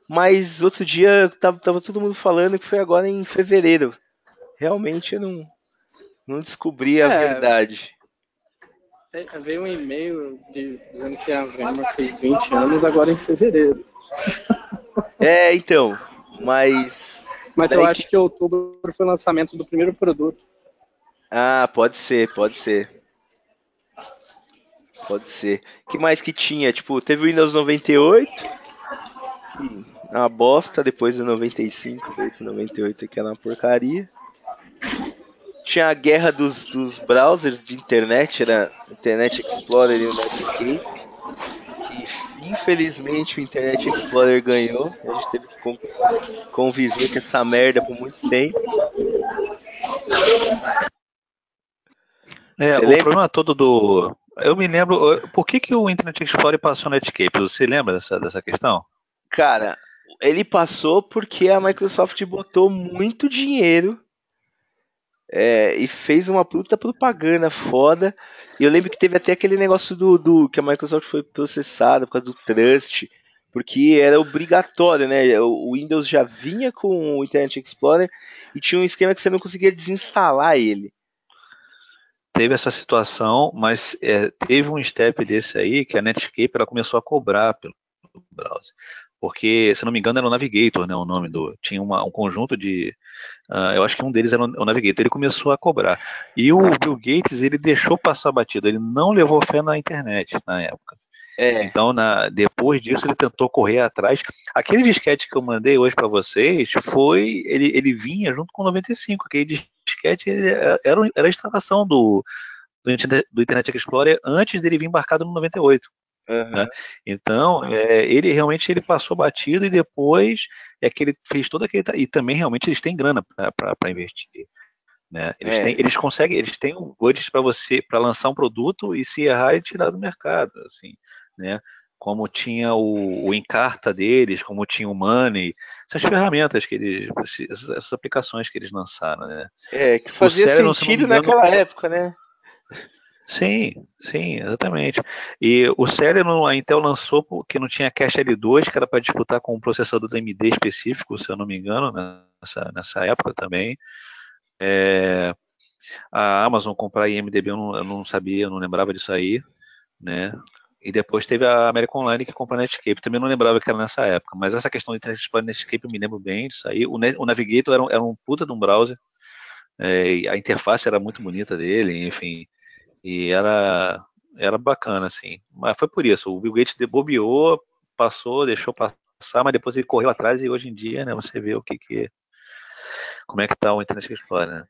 mas outro dia tava todo mundo falando que foi agora em fevereiro. Realmente eu não descobri a É, verdade. veio um e-mail dizendo que a VMware fez 20 anos agora em fevereiro. Então, mas Mas eu daí que. acho que outubro foi o lançamento do primeiro produto. Ah, pode ser, pode ser. Pode ser. Que mais que tinha? Tipo, teve o Windows 98, que é uma bosta, depois do 95, veio esse 98 aqui era uma porcaria. Tinha a guerra dos browsers de internet, era Internet Explorer e o Netscape, que infelizmente o Internet Explorer ganhou. A gente teve que conviver com essa merda por muito tempo. Você O lembra? problema todo do... Eu me lembro... Por que o Internet Explorer passou no Netscape? Você lembra dessa questão? Cara, ele passou porque a Microsoft botou muito dinheiro e fez uma puta propaganda foda. E eu lembro que teve até aquele negócio do que a Microsoft foi processada por causa do Trust, porque era obrigatório, né? O Windows já vinha com o Internet Explorer e tinha um esquema que você não conseguia desinstalar ele. Teve essa situação, mas teve um step desse aí que a Netscape ela começou a cobrar pelo browser. Porque, se não me engano, era o Navigator, né? O nome do. Tinha um conjunto de. Eu acho que um deles era o Navigator. Ele começou a cobrar. E o Bill Gates, ele deixou passar batido. Ele não levou fé na internet na época. É, Então, depois disso, ele tentou correr atrás. Aquele disquete que eu mandei hoje para vocês ele vinha junto com o 95. Aquele disquete era a instalação do Internet Explorer antes dele vir embarcado no 98. aham, Né? Então, ele realmente ele passou batido e depois é que ele fez todo aquele. E também realmente eles têm grana para investir. Né? é, Eles têm um budget para lançar um produto e se errar e tirar do mercado. Assim, né? como tinha o Encarta deles, como tinha o Money, essas ferramentas que eles, essas aplicações que eles lançaram, né? Que O fazia Celeron, se eu não me sentido engano, naquela época, né? sim, exatamente. E o Celeron a Intel lançou porque não tinha cache L2, que era para disputar com um processador da AMD específico, se eu não me engano, nessa época também. A Amazon comprar IMDb eu não sabia, eu não lembrava disso aí, né? E depois teve a American Online que comprou a Netscape. Também não lembrava que era nessa época, mas essa questão de Internet Explorer e Netscape eu me lembro bem disso aí. O Navigator era um puta de um browser, e a interface era muito bonita dele, enfim, e era bacana, assim. Mas foi por isso, o Bill Gates bobeou, passou, deixou passar, mas depois ele correu atrás e hoje em dia, né, você vê como é que tá o Internet Explorer, né?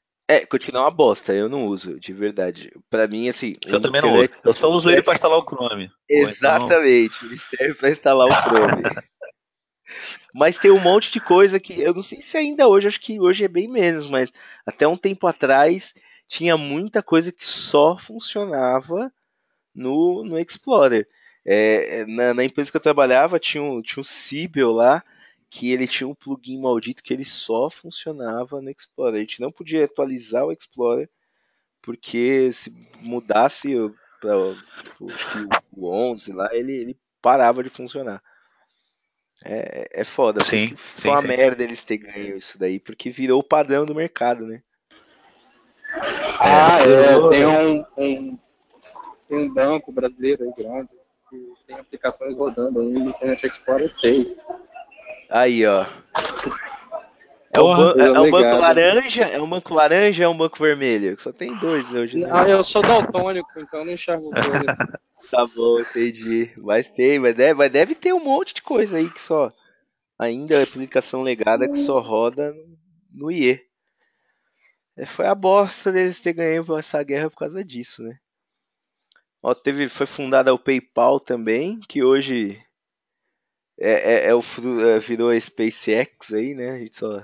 Continua uma bosta, eu não uso, de verdade. Pra mim, assim, o Eu também não uso. Eu só uso ele para instalar o Chrome. Ou então. Exatamente, ele serve pra instalar o Chrome. Mas tem um monte de coisa que eu não sei se ainda hoje, acho que hoje é bem menos, mas até um tempo atrás tinha muita coisa que só funcionava no Explorer. Na empresa que eu trabalhava tinha um Cibel lá, que ele tinha um plugin maldito que ele só funcionava no Explorer. A gente não podia atualizar o Explorer, porque se mudasse para acho que o 11 lá, ele parava de funcionar. É foda, por isso que Sim, foi sim, uma sim. merda eles terem ganho isso daí, porque virou o padrão do mercado, né? Virou. Tem um banco brasileiro aí grande que tem aplicações rodando aí no Internet Explorer 6. Aí, ó. Porra. Coisa É um banco legada. laranja, é um banco laranja, é um banco vermelho. Só tem dois hoje, né? Eu sou daltônico, então não enxergo cores. Tá bom, entendi. Mas deve ter um monte de coisa aí que só. Ainda é aplicação legada que só roda no IE. Foi a bosta deles ter ganho essa guerra por causa disso, né? Ó, foi fundada o PayPal também, que hoje virou a SpaceX aí, né? A gente só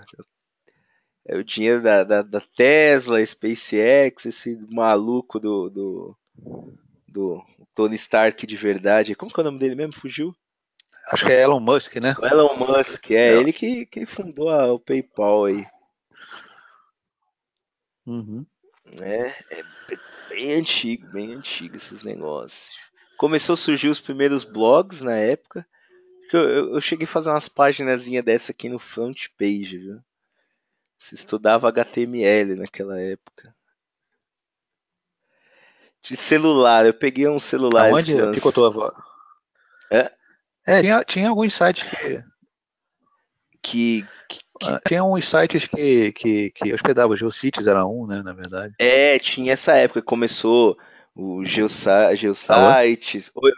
é o dinheiro da Tesla, SpaceX, esse maluco do Tony Stark de verdade. Como que é o nome dele mesmo? Fugiu? Acho que é Elon Musk, né? O Elon Musk, É. ele que fundou o PayPal aí. Uhum. É bem antigo esses negócios. Começou a surgir os primeiros blogs na época. Eu cheguei a fazer umas páginas dessa aqui no front page, viu? Se estudava HTML naquela época. De celular, eu peguei uns celulares que Aonde lançam. picotou a voz? É, Tinha alguns sites que, que tinha uns sites que hospedavam. O GeoCities era um, né, na verdade. tinha essa época que começou o Alô? Geosites. Oi,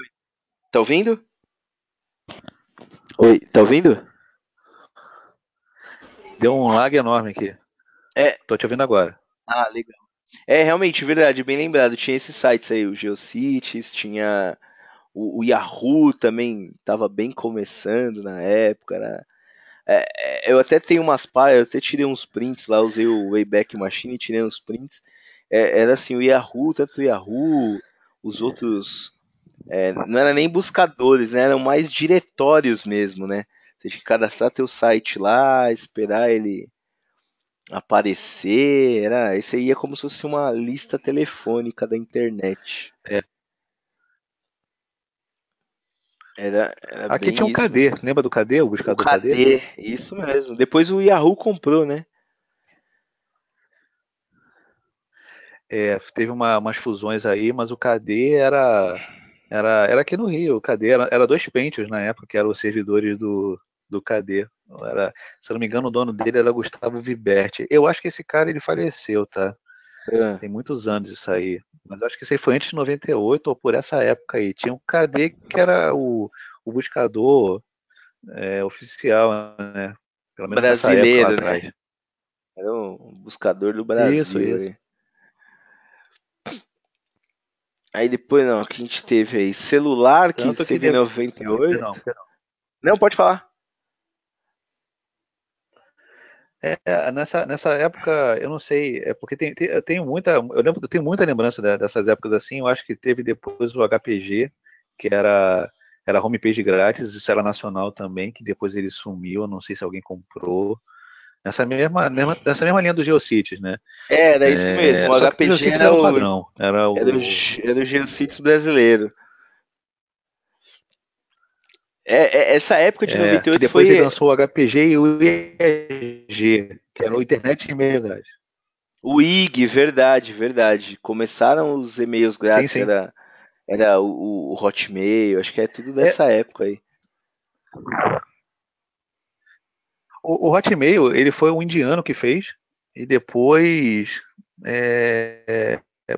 tá ouvindo? Oi, tá ouvindo? Deu um lag enorme aqui. É, Tô te ouvindo agora. legal. Realmente, verdade, bem lembrado. Tinha esses sites aí, o Geocities, tinha o Yahoo também, tava bem começando na época, né? Eu até tenho umas páginas, eu até tirei uns prints lá, usei o Wayback Machine e tirei uns prints. Era assim, o Yahoo, tanto o Yahoo, os outros. Não era nem buscadores, né? Eram mais diretórios mesmo, né? Você tinha que cadastrar teu site lá, esperar ele aparecer. Esse aí é como se fosse uma lista telefônica da internet. É. Era Aqui tinha bem um isso. KD. Lembra do KD, o O buscador KD? KD, isso mesmo. Depois o Yahoo comprou, né? Teve umas fusões aí, mas o KD era aqui no Rio. O KD era dois Pentios na época, que eram os servidores do KD. Se eu não me engano, o dono dele era Gustavo Viberti. Eu acho que esse cara ele faleceu, tá? Ah, Tem muitos anos isso aí. Mas eu acho que isso aí foi antes de 98 ou por essa época aí. Tinha um KD que era o buscador oficial, né? Pelo menos nessa época lá brasileiro, né? atrás. Era um buscador do Isso, Brasil isso. aí. Aí depois não, que a gente teve aí celular que Tanto que teve em 98. Perdão, perdão. Não, pode falar. Nessa época, eu não sei, porque eu tenho muita, eu tenho muita lembrança dessas épocas assim. Eu acho que teve depois o HPG, que era era homepage grátis, isso era nacional também, que depois ele sumiu, eu não sei se alguém comprou. Nessa mesma linha do GeoCities, né? Era isso mesmo. O Só que o HPG GeoCities era o padrão, era o Geocities brasileiro. Essa época de que 98 depois ele foi lançou o HPG e o IEG, que era o Internet e-mail grátis. o IG, verdade, verdade. Começaram os e-mails Sim, grátis, sim. era o Hotmail, acho que é tudo É, dessa época aí. o Hotmail, ele foi um indiano que fez, e depois,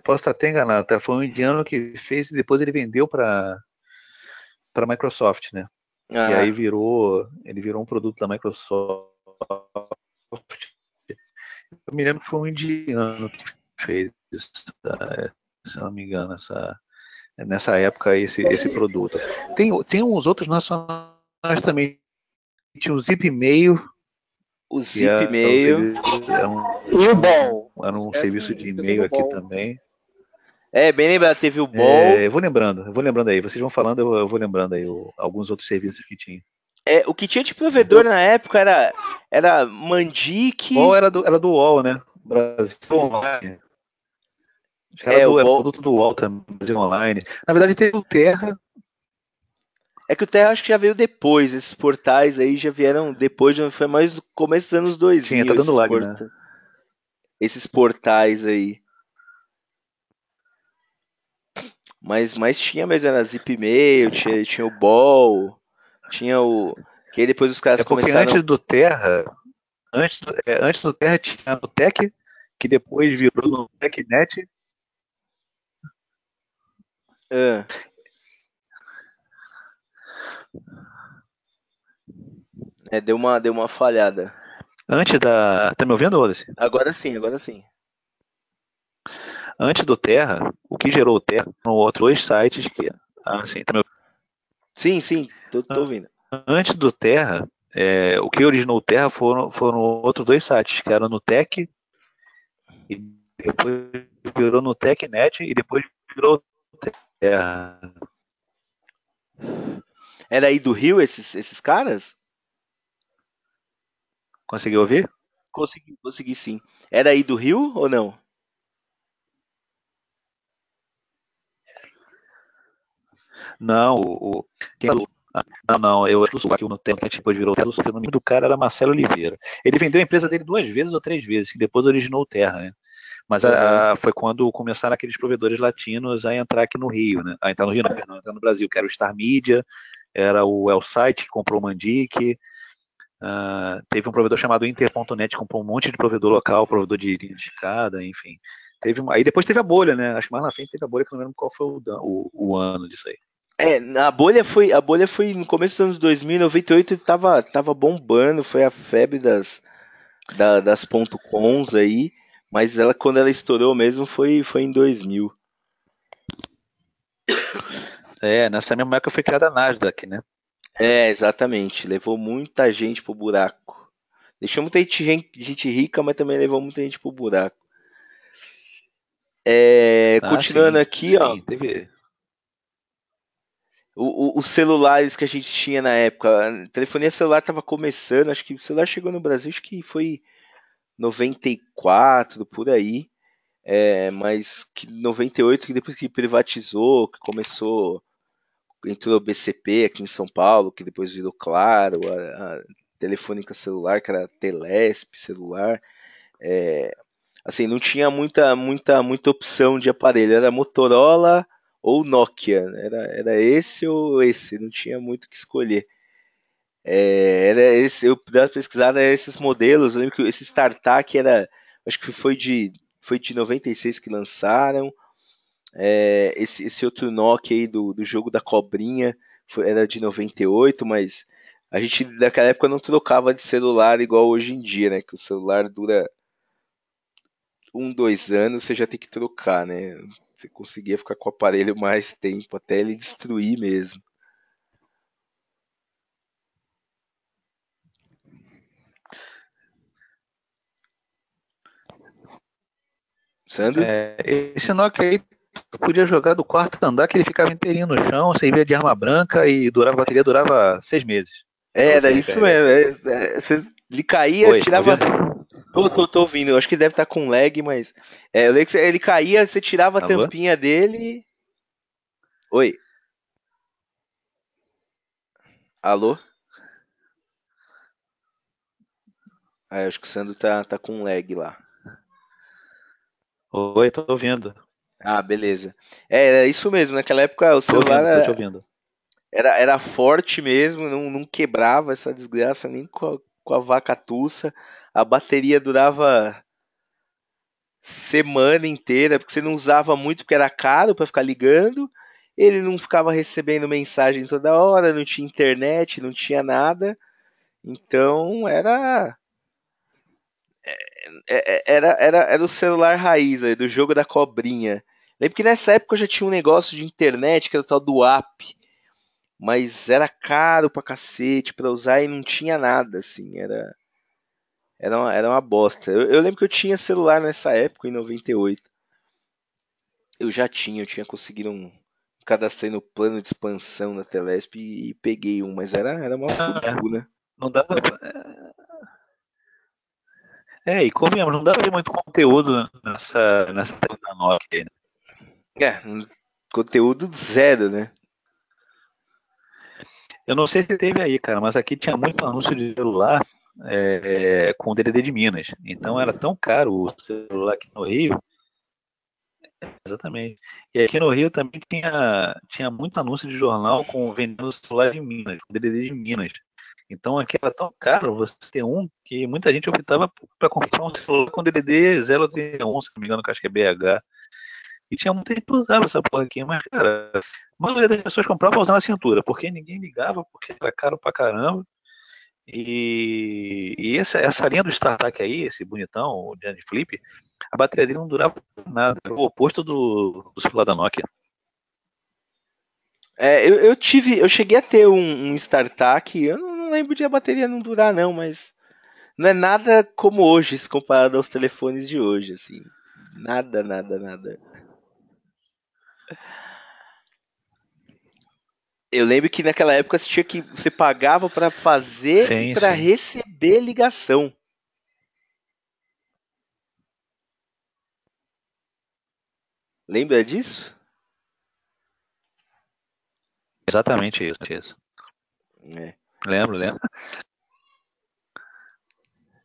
posso estar até enganado, tá? Foi um indiano que fez e depois ele vendeu para a Microsoft, né? E aí Ah, ele virou um produto da Microsoft. Eu me lembro que foi um indiano que fez isso, se eu não me engano, nessa época esse produto. Tem uns outros nacionais também. Tinha o Zipmail, o que era um Zipmail. serviço, E o Ball. era Não um serviço de esqueça e-mail do aqui Ball. também. Bem lembrado, teve o Ball. Eu vou lembrando aí. Vocês vão falando, eu vou lembrando aí alguns outros serviços que tinha. O que tinha de provedor Eu, na época era o Ball Mandic. era do UOL, né? Brasil Online. Acho que O era Ball. produto do UOL também, Brasil Online. Na verdade, teve o Terra. É que o Terra acho que já veio depois. Esses portais aí já vieram depois, já foi mais no começo dos anos Tinha, 2000, tá dando lag, né? esses portais aí. Mas tinha mesmo, era Zipmail, tinha o Ball, tinha o. Que aí depois os caras É porque começaram. antes do Terra tinha o Tech, que depois virou no TechNet. Ah, deu uma falhada. Tá me ouvindo, Wallace? Agora sim, agora sim. Antes do Terra, o que gerou o Terra foram outros dois sites que. Ah, sim, tá me Sim, sim, tô ouvindo? ouvindo. Antes do Terra, o que originou o Terra foram outros dois sites, que eram no Tech, e depois virou no TechNet, e depois virou Terra. Era aí do Rio esses caras? Conseguiu ouvir? Consegui sim. Era aí do Rio ou não? Não, não, eu acho que o Nutank depois virou Terra, o nome do cara era Marcelo Oliveira. Ele vendeu a empresa dele 2 vezes ou 3 vezes, que depois originou o Terra, né? Mas Aham. foi quando começaram aqueles provedores latinos a entrar aqui no Rio, né? A entrar no Rio, não, perdão, a entrar no Brasil, que era o Star Media, era o Elsite, que comprou o Mandic, teve um provedor chamado Inter.net, que comprou um monte de provedor local, provedor de linha de escada, enfim. Aí depois teve a bolha, né? Acho que mais na frente teve a bolha, que eu não lembro qual foi o ano disso aí. A bolha foi no começo dos anos 2000, em 98 tava bombando, foi a febre das .coms aí, mas ela quando ela estourou mesmo foi em 2000. Nessa mesma época foi criada a Nasdaq, né? Exatamente, levou muita gente pro buraco. Deixou muita gente rica, mas também levou muita gente pro buraco. Ah, Continuando sim, aqui, ó, sim, teve. os celulares que a gente tinha na época, a telefonia celular tava começando, acho que o celular chegou no Brasil, acho que foi 94, por aí. Mas que 98, que depois que privatizou, que começou, entrou o BCP aqui em São Paulo, que depois virou Claro, a Telefônica Celular, que era a Telesp celular. Assim, não tinha muita opção de aparelho, era Motorola ou Nokia, né? Era esse ou esse, não tinha muito o que escolher. Era esse, eu dei uma pesquisada, era esses modelos, eu lembro que esse StarTAC acho que foi de 96 que lançaram. Esse outro Nokia aí do jogo da cobrinha era de 98, mas a gente naquela época não trocava de celular igual hoje em dia, né? Que o celular dura 2 anos, você já tem que trocar, né? Você conseguia ficar com o aparelho mais tempo, até ele destruir mesmo. Sandro? Esse Nokia aí Tu podia jogar do quarto andar que ele ficava inteirinho no chão, servia de arma branca e a bateria durava 6 meses pra Era você isso recarregar isso mesmo. aí. Ele caía, Oi, tá tirava. ouvindo? Tô ouvindo. Eu acho que deve estar com lag, mas. Eu lembro que ele caía, você tirava a Alô? tampinha dele. Oi, alô? Eu acho que o Sandro tá com lag lá. Oi, tô ouvindo. Beleza. Era isso mesmo. Naquela época o Tô celular ouvindo, tô te ouvindo. era forte mesmo, não quebrava essa desgraça nem com a vaca tussa. A bateria durava semana inteira, porque você não usava muito, porque era caro para ficar ligando. Ele não ficava recebendo mensagem toda hora, não tinha internet, não tinha nada. Então era o celular raiz aí, do jogo da cobrinha. Lembro que nessa época já tinha um negócio de internet que era o tal do app, mas era caro pra cacete pra usar e não tinha nada, assim, era uma bosta. Eu lembro que eu tinha celular nessa época, em 98. Eu tinha conseguido cadastrei no plano de expansão na Telesp e peguei um, mas era uma fortuna. Não dava. E convenhamos, não dava pra ver muito conteúdo nessa tela da Nokia aí, né? Conteúdo zero, né? Eu não sei se teve aí, cara, mas aqui tinha muito anúncio de celular com o DDD de Minas. Então era tão caro o celular aqui no Rio. Exatamente. E aqui no Rio também tinha muito anúncio de jornal com vendendo celular de Minas, com DDD de Minas. Então aqui era tão caro você ter um que muita gente optava para comprar um celular com DDD 031, se não me engano, que acho que é BH. E tinha muita gente que usava essa porra aqui, mas, cara, a maioria das pessoas comprava pra usar na cintura, porque ninguém ligava, porque era caro pra caramba. E essa linha do StarTAC aí, esse bonitão, o Giant Flip, a bateria dele não durava nada. Era o oposto do celular da Nokia. Eu cheguei a ter um StarTAC, eu não lembro de a bateria não durar não, mas não é nada como hoje, se comparado aos telefones de hoje, assim. Nada, nada, nada. Eu lembro que naquela época você pagava pra fazer e Sim, pra sim. receber ligação. Lembra disso? Exatamente isso. É. Lembro.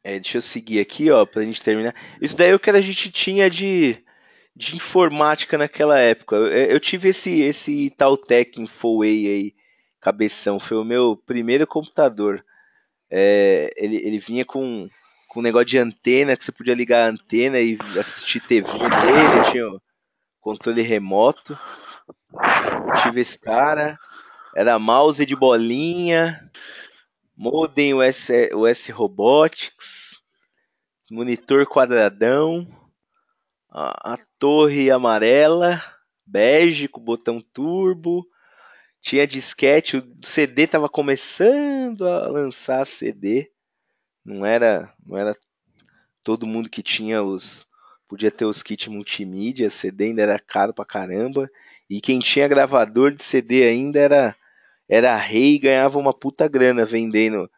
Deixa eu seguir aqui, ó, pra gente terminar. Isso daí é o que a gente tinha de informática naquela época. Eu tive esse Taltec Infoway aí, cabeção. Foi o meu primeiro computador. Ele vinha com um negócio de antena, que você podia ligar a antena e assistir TV nele. Tinha o controle remoto. Tive esse cara. Era mouse de bolinha. Modem US Robotics. Monitor quadradão. A torre amarela, bege com botão turbo, tinha disquete, o CD tava começando a lançar CD, não era todo mundo que tinha podia ter os kits multimídia, CD ainda era caro pra caramba, e quem tinha gravador de CD ainda era rei e ganhava uma puta grana vendendo,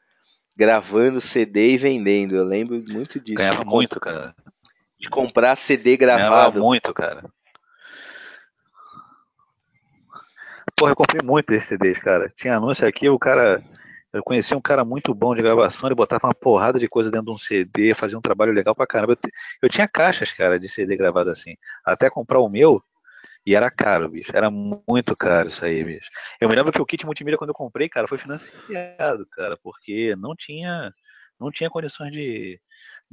gravando CD e vendendo. Eu lembro muito disso, Ganhava muito, cara. de comprar CD Ganhava gravado. muito, cara. Porra, eu comprei muito desses CDs, cara. Tinha anúncio aqui, o cara. Eu conheci um cara muito bom de gravação, ele botava uma porrada de coisa dentro de um CD, fazia um trabalho legal pra caramba. Eu tinha caixas, cara, de CD gravado assim. Até comprar o meu, e era caro, bicho. Era muito caro isso aí, bicho. Eu me lembro que o kit multimídia, quando eu comprei, cara, foi financiado, cara, porque não tinha condições de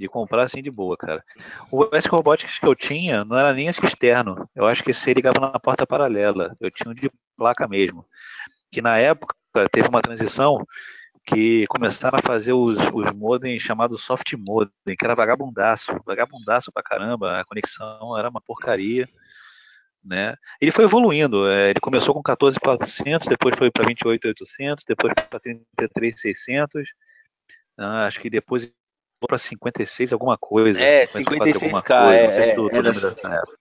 comprar assim de boa, cara. O S Robotics que eu tinha não era nem esse externo. Eu acho que esse aí ligava na porta paralela. Eu tinha um de placa mesmo. Que na época teve uma transição que começaram a fazer os modems chamados soft modem, que era vagabundaço pra caramba, a conexão era uma porcaria, né? Ele foi evoluindo, ele começou com 14.400, depois foi para 28.800, depois para 33.600, acho que depois para 56 alguma coisa, 54 alguma 56K, coisa, não sei se tu era lembra dessa época.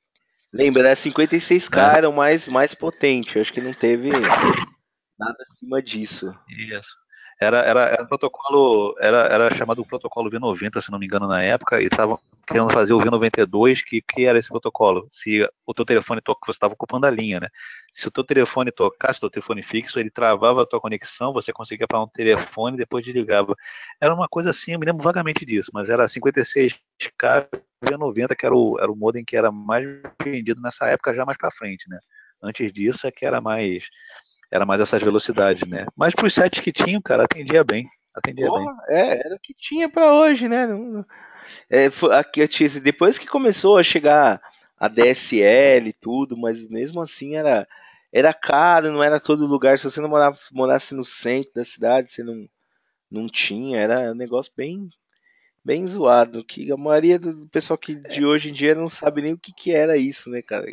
Lembra, né? 56K né? era o mais potente. Eu acho que não teve nada acima disso. Isso. Era um protocolo, era chamado protocolo V90, se não me engano, na época, e estavam querendo fazer o V92, que era esse protocolo. Se o teu telefone toca, você estava ocupando a linha, né? Se o teu telefone tocasse, o teu telefone fixo, ele travava a tua conexão, você conseguia falar um telefone e depois desligava. Era uma coisa assim, eu me lembro vagamente disso, mas era 56K V90, que era o modem que era mais vendido nessa época, já mais para frente, né? Antes disso é que era mais essas velocidades, né? Mas pros sites que tinham, cara, atendia bem. Atendia bem. Porra, era o que tinha pra hoje, né? Depois que começou a chegar a DSL e tudo, mas mesmo assim era caro, não era todo lugar. Se você não morasse no centro da cidade, você não tinha. Era um negócio bem zoado. Que a maioria do pessoal de hoje em dia não sabe nem o que era isso, né, cara?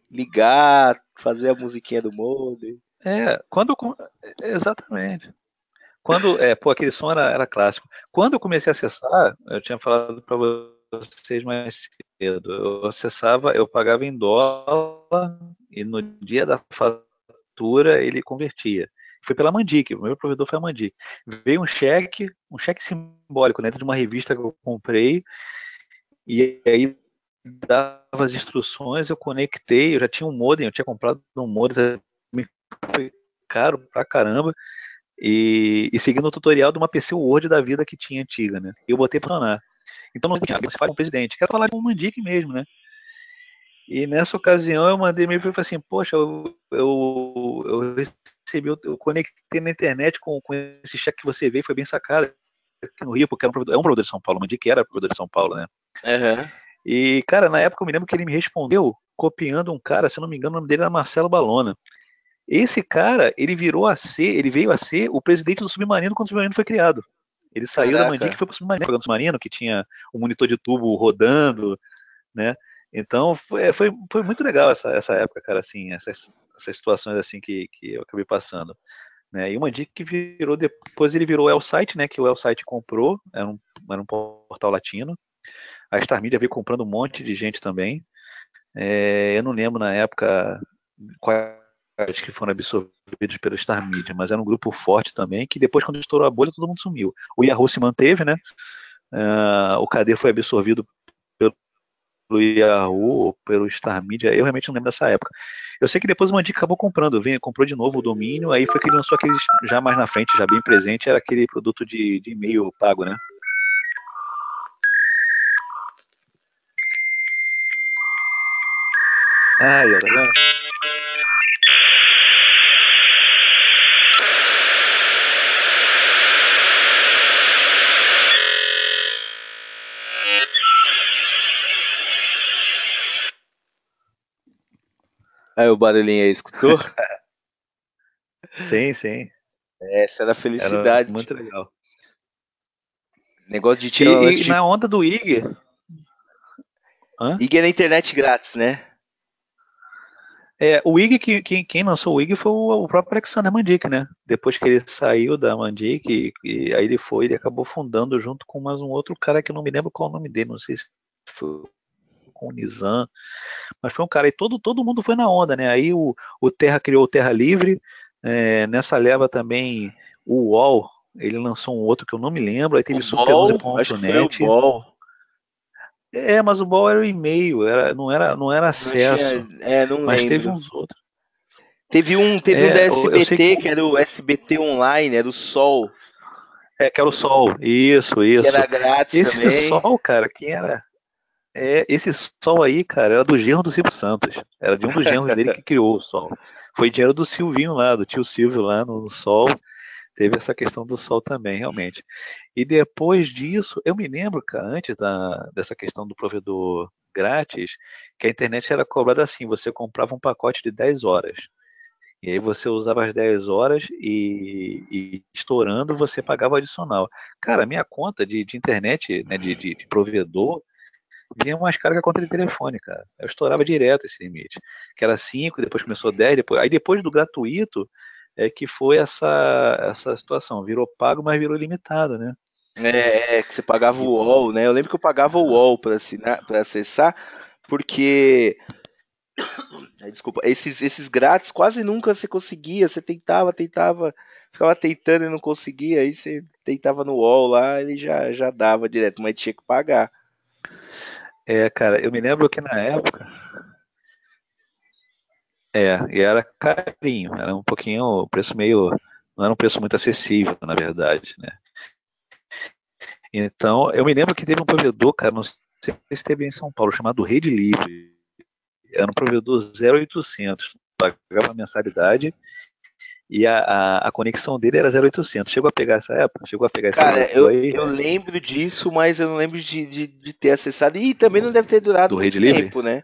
Ligar, fazer a musiquinha do modem. Quando. Exatamente. Pô, aquele som era clássico. Quando eu comecei a acessar, eu tinha falado para vocês mais cedo, eu acessava, eu pagava em dólar e no dia da fatura ele convertia. Foi pela Mandic, o meu provedor foi a Mandic. Veio um cheque simbólico dentro de uma revista que eu comprei, e aí dava as instruções, eu conectei, eu já tinha um modem, eu tinha comprado um modem, foi caro pra caramba, e seguindo o tutorial de uma PC Word da vida que tinha antiga, né? E eu botei pra funcionar. Então não tinha, você fala com o presidente, quero falar com o Mandic mesmo, né? E nessa ocasião eu mandei e-mail e falei assim, poxa, eu recebi, eu conectei na internet com esse cheque que você veio, foi bem sacado aqui no Rio, porque é um provedor de São Paulo, o Mandic era provedor de São Paulo, né? Aham. E, cara, na época eu me lembro que ele me respondeu copiando um cara, se eu não me engano, o nome dele era Marcelo Balona. Esse cara, ele veio a ser o presidente do Submarino quando o Submarino foi criado. Ele saiu da Mandic e Caraca. foi para o Submarino, programa Submarino, que tinha o monitor de tubo rodando, né? Então foi muito legal essa época, cara, assim, essas situações assim que eu acabei passando. Né? E o Mandic que virou, depois ele virou o Elsite, né? Que o Elsite comprou, era um portal latino. A Star Media veio comprando um monte de gente também. Eu não lembro na época quais que foram absorvidos pelo Star Media, mas era um grupo forte também, que depois, quando estourou a bolha, todo mundo sumiu. O Yahoo se manteve, né? O KD foi absorvido pelo Yahoo, pelo Star Media, eu realmente não lembro dessa época. Eu sei que depois o Mandic acabou comprando, comprou de novo o domínio, aí foi que ele lançou aqueles, já mais na frente, já bem presente, era aquele produto de e-mail pago, né? Ah, tá vendo? Aí o barulhinho aí, escutou? Sim, sim. Essa era a Era felicidade. muito legal. Negócio de E, tirar um lance e de. na onda do IG, hã? IG na internet grátis, né? O IG, quem lançou o IG foi o próprio Alexander Mandic, né? Depois que ele saiu da Mandic, e aí ele acabou fundando junto com mais um outro cara que eu não me lembro qual é o nome dele, não sei se foi com o Nizam, mas foi um cara, e todo mundo foi na onda, né? Aí o Terra criou o Terra Livre, nessa leva também o UOL, ele lançou um outro que eu não me lembro, aí O teve Ball, acho que foi o Super11.net. Ball. Mas o Ball era o e-mail, não era Não tinha. acesso, Não mas teve lembro. uns outros. Teve um da Eu sei que SBT, que era o SBT Online, era o Sol, que era o Sol, isso, que era isso. grátis Esse também. Sol, cara, quem era? Esse Sol aí, cara, era do genro do Silvio Santos. Era de um dos genros dele que criou o Sol. Foi dinheiro do Silvinho lá, do tio Silvio lá no Sol. Teve essa questão do Sol também, realmente. E depois disso, eu me lembro, cara, antes dessa questão do provedor grátis, que a internet era cobrada assim: você comprava um pacote de 10 horas. E aí você usava as 10 horas e estourando você pagava o adicional. Cara, a minha conta de internet, né, de provedor, vinha mais cara que a conta de telefone, cara. Eu estourava direto esse limite. Que era 5, depois começou 10, aí depois do gratuito é que foi essa situação. Virou pago, mas virou ilimitado, né? Que você pagava o E, UOL, né? Eu lembro que eu pagava o UOL para acessar, porque Desculpa, esses grátis quase nunca você conseguia, você tentava, ficava tentando e não conseguia, aí você tentava no UOL lá, ele já dava direto, mas tinha que pagar. Cara, eu me lembro que na época, e era carinho, era um pouquinho, o preço meio, não era um preço muito acessível, na verdade, né? Então, eu me lembro que teve um provedor, cara, não sei se teve em São Paulo, chamado Rede Livre. Era um provedor 0800, pagava mensalidade e a conexão dele era 0800. Chegou a pegar essa época? Chegou a pegar esse Cara, provedor aí eu lembro disso, mas eu não lembro de ter acessado. E também não deve ter durado do Rede muito Livre? tempo, né?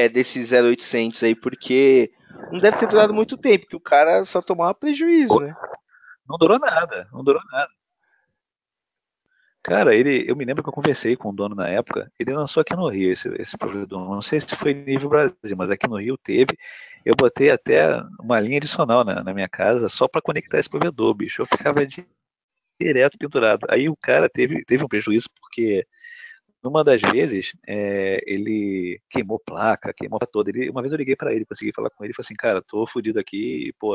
Desses 0800 aí, porque não deve ter durado muito tempo, que o cara só tomava prejuízo, né? Não durou nada, não durou nada. Cara, eu me lembro que eu conversei com o dono na época, ele lançou aqui no Rio esse provedor, não sei se foi nível Brasil, mas aqui no Rio teve, eu botei até uma linha adicional na minha casa só para conectar esse provedor, bicho, eu ficava direto pendurado. Aí o cara teve um prejuízo porque numa das vezes ele queimou placa, queimou toda. Uma vez eu liguei para ele, consegui falar com ele, falei assim, cara, tô fodido aqui, pô,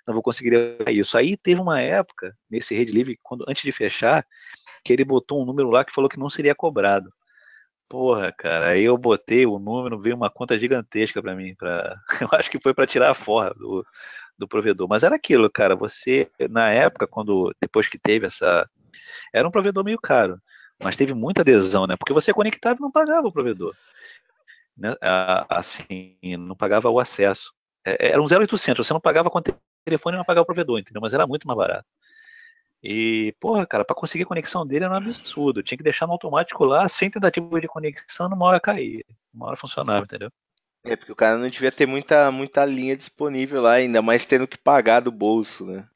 não vou conseguir levar isso. Aí teve uma época nesse Rede Livre, antes de fechar, que ele botou um número lá que falou que não seria cobrado. Porra, cara, aí eu botei o número, veio uma conta gigantesca para mim, eu acho que foi para tirar a forra do provedor. Mas era aquilo, cara, você, na época, depois que teve era um provedor meio caro, mas teve muita adesão, né? Porque você conectava e não pagava o provedor, né? Assim, não pagava o acesso. Era um 0800, você não pagava com o telefone e não pagava o provedor, entendeu? Mas era muito mais barato. E, porra, cara, para conseguir a conexão dele era um absurdo. Tinha que deixar no automático lá, sem tentativa de conexão, numa hora caía. Uma hora funcionava, entendeu? Porque o cara não devia ter muita linha disponível lá, ainda mais tendo que pagar do bolso, né?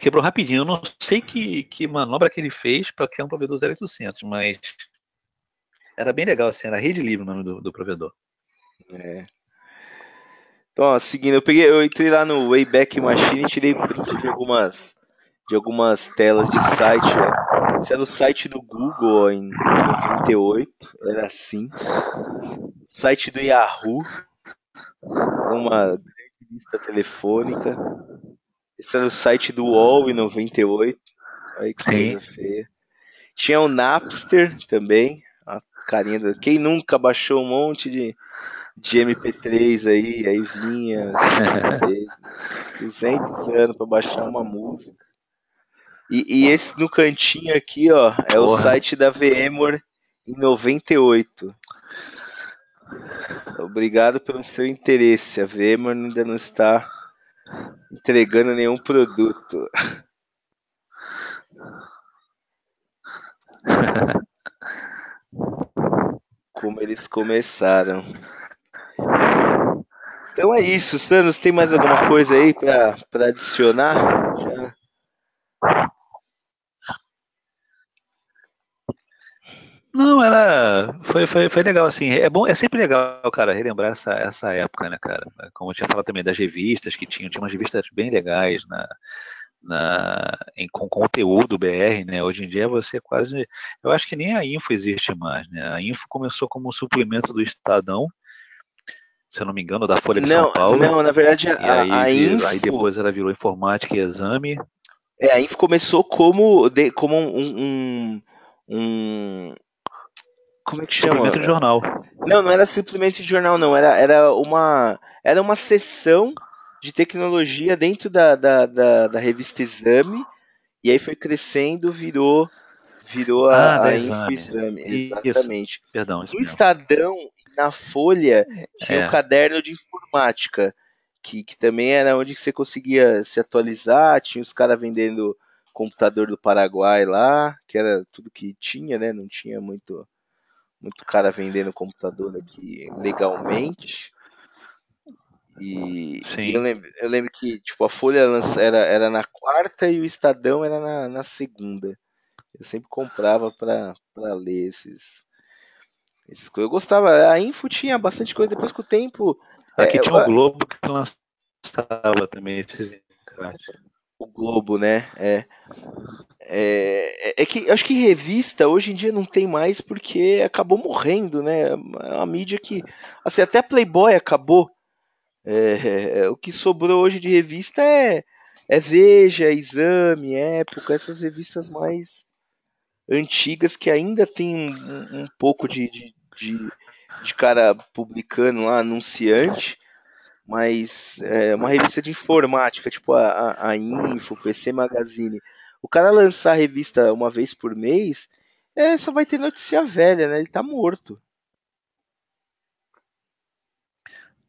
Quebrou rapidinho. Eu não sei que manobra que ele fez para criar um provedor 0800, mas era bem legal, assim, era Rede Livre o nome do provedor. É. Então, ó, seguindo, eu entrei lá no Wayback Machine e tirei print de algumas telas de site, ó. Esse era o site do Google, ó, em 98, era assim. Site do Yahoo, era uma grande lista telefônica. Esse era o site do UOL em 98. Olha que coisa Sim. feia. Tinha o Napster também. A carinha do... Quem nunca baixou um monte de MP3 aí vinha as MP3. 200 anos para baixar uma música. E esse no cantinho aqui, ó, é o site da VMware em 98. Obrigado pelo seu interesse. A VMware ainda não está entregando nenhum produto. Como eles começaram. Então é isso, Sanos, tem mais alguma coisa aí para adicionar? Já. Não, foi legal, assim, é sempre legal, cara, relembrar essa época, né, cara, como eu tinha falado também das revistas que tinha umas revistas bem legais com conteúdo BR, né, hoje em dia você quase, eu acho que nem a Info existe mais, né, a Info começou como um suplemento do Estadão, se eu não me engano, da Folha de São Paulo, Não, na verdade e aí, aí Info, depois ela virou Informática e Exame. a Info começou como um como é que chama? Suplemento de jornal. Não era simplesmente jornal, não. Era uma seção de tecnologia dentro da revista Exame. E aí foi crescendo, virou Da a Info Exame. Exame. Isso, Exatamente. perdão, isso No mesmo. Estadão, na Folha, tinha o É, caderno de informática, que também era onde você conseguia se atualizar. Tinha os caras vendendo computador do Paraguai lá, que era tudo que tinha, né? Não tinha muito cara vendendo computador aqui legalmente. E sim. eu lembro que tipo, a Folha era na quarta e o Estadão era na segunda. Eu sempre comprava para ler esses coisas. Eu gostava, a Info tinha bastante coisa, depois com o tempo. Aqui tinha o Globo que lançava também esses encartes. O Globo, né? É que acho que revista hoje em dia não tem mais porque acabou morrendo, né? É uma mídia que. Assim, até a Playboy acabou. O que sobrou hoje de revista é Veja, Exame, Época, essas revistas mais antigas que ainda tem um pouco de cara publicando lá, anunciante, mas é uma revista de informática, tipo a Info, PC Magazine. O cara lançar a revista uma vez por mês, só vai ter notícia velha, né? Ele tá morto.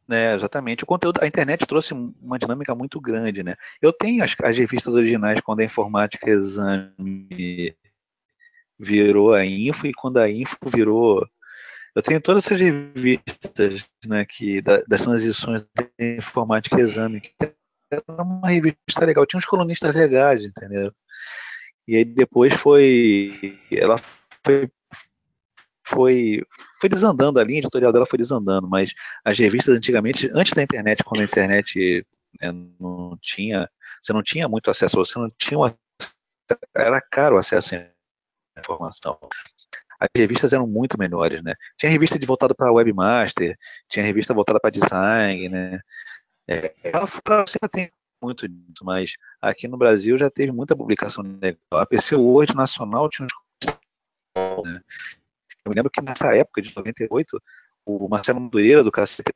né, exatamente. O conteúdo, a internet trouxe uma dinâmica muito grande, né? Eu tenho as revistas originais quando a Informática Exame virou a Info e quando a Info virou. Eu tenho todas essas revistas, né, das transições da Informática Exame, que era uma revista legal. Tinha uns colunistas legais, entendeu? E aí depois ela foi foi, foi desandando, a linha editorial dela foi desandando, mas as revistas antigamente, antes da internet, quando a internet não tinha, você não tinha muito acesso, você não tinha, era caro o acesso à informação. As revistas eram muito menores, né? Tinha revista voltada para webmaster, tinha revista voltada para design, né? Você tem muito disso, mas aqui no Brasil já teve muita publicação legal. A PC Word Nacional tinha uns, né? Eu me lembro que nessa época de 98, o Marcelo Madureira, do Cacete,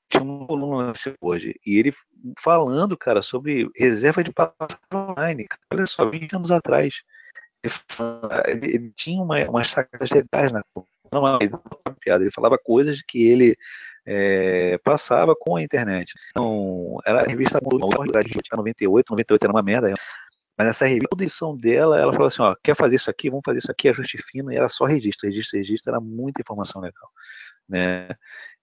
tinha uma coluna hoje, e ele falando, cara, sobre reserva de passagem online. Olha só, 20 anos atrás. Ele tinha umas sacadas legais na coluna. Não, ele não falava piada, ele falava coisas que ele passava com a internet. Então, era a revista 98, 98 era uma merda. Mas essa revista, a edição dela, ela falou assim, ó, quer fazer isso aqui? Vamos fazer isso aqui, ajuste fino, e era só registro, era muita informação legal, né?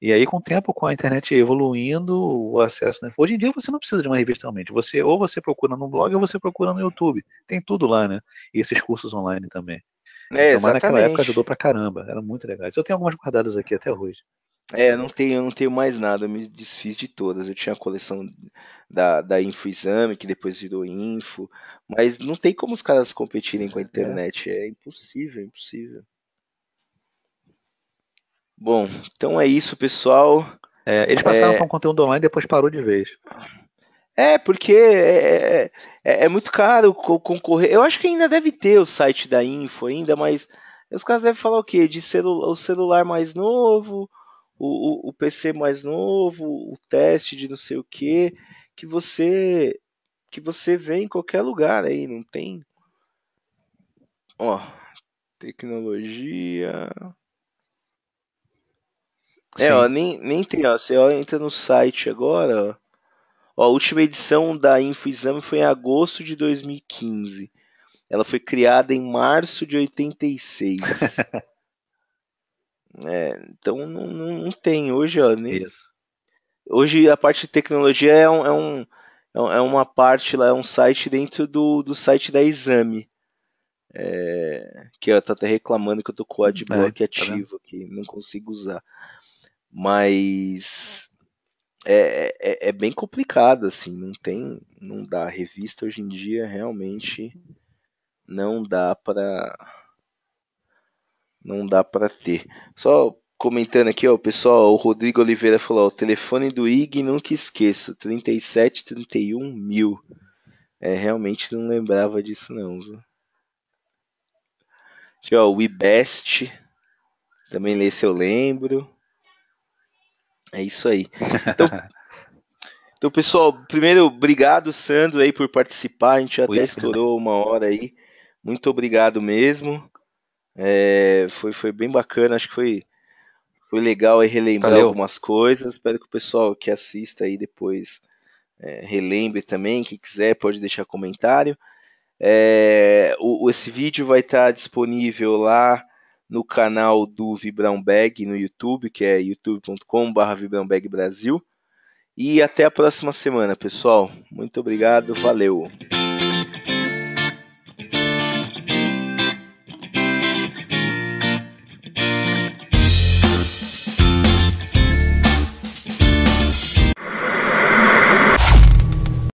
E aí, com o tempo, com a internet evoluindo, o acesso, né? Hoje em dia você não precisa de uma revista realmente, ou você procura no blog, ou você procura no YouTube, tem tudo lá, né? E esses cursos online também. Então, mas naquela época ajudou Exatamente. pra caramba, era muito legal. Eu tenho algumas guardadas aqui até hoje. Eu não tenho mais nada, eu me desfiz de todas. Eu tinha a coleção da Info Exame, que depois virou Info, mas não tem como os caras competirem com a É. internet, é impossível, impossível. Bom, então é isso, pessoal. Eles passaram para um conteúdo online e depois parou de vez. Porque é muito caro concorrer. Eu acho que ainda deve ter o site da Info ainda, mas os caras devem falar o quê? De o celular mais novo, o PC mais novo, o teste de não sei o quê, que você vê em qualquer lugar aí, não tem? Ó, tecnologia. Ó, Sim. nem tem, ó. Você entra no site agora, ó. A última edição da InfoExame foi em agosto de 2015. Ela foi criada em março de 86. Então não tem hoje, ó. Isso. Hoje a parte de tecnologia é uma parte lá, é um site dentro do site da Exame. Que ela tá até reclamando que eu tô com o adblock Tá vendo? ativo aqui, não consigo usar. Mas é bem complicado, assim, não dá. A revista hoje em dia realmente não dá para ter. Só comentando aqui, ó, o pessoal, o Rodrigo Oliveira falou, ó, o telefone do IG nunca esqueço, 37 31 mil. Realmente não lembrava disso não, viu? Aqui, ó, o WeBest, também nesse eu lembro. É isso aí. Então, pessoal, primeiro, obrigado, Sandro, aí por participar. A gente já até estourou uma hora aí. Muito obrigado mesmo. Foi bem bacana, acho que foi legal aí relembrar Valeu. algumas coisas. Espero que o pessoal que assista aí depois relembre também. Quem quiser pode deixar comentário. Esse vídeo vai estar disponível lá no canal do Vibrão Bag no YouTube, que é youtube.com/vibrãobagbrasil. E até a próxima semana, pessoal. Muito obrigado, valeu.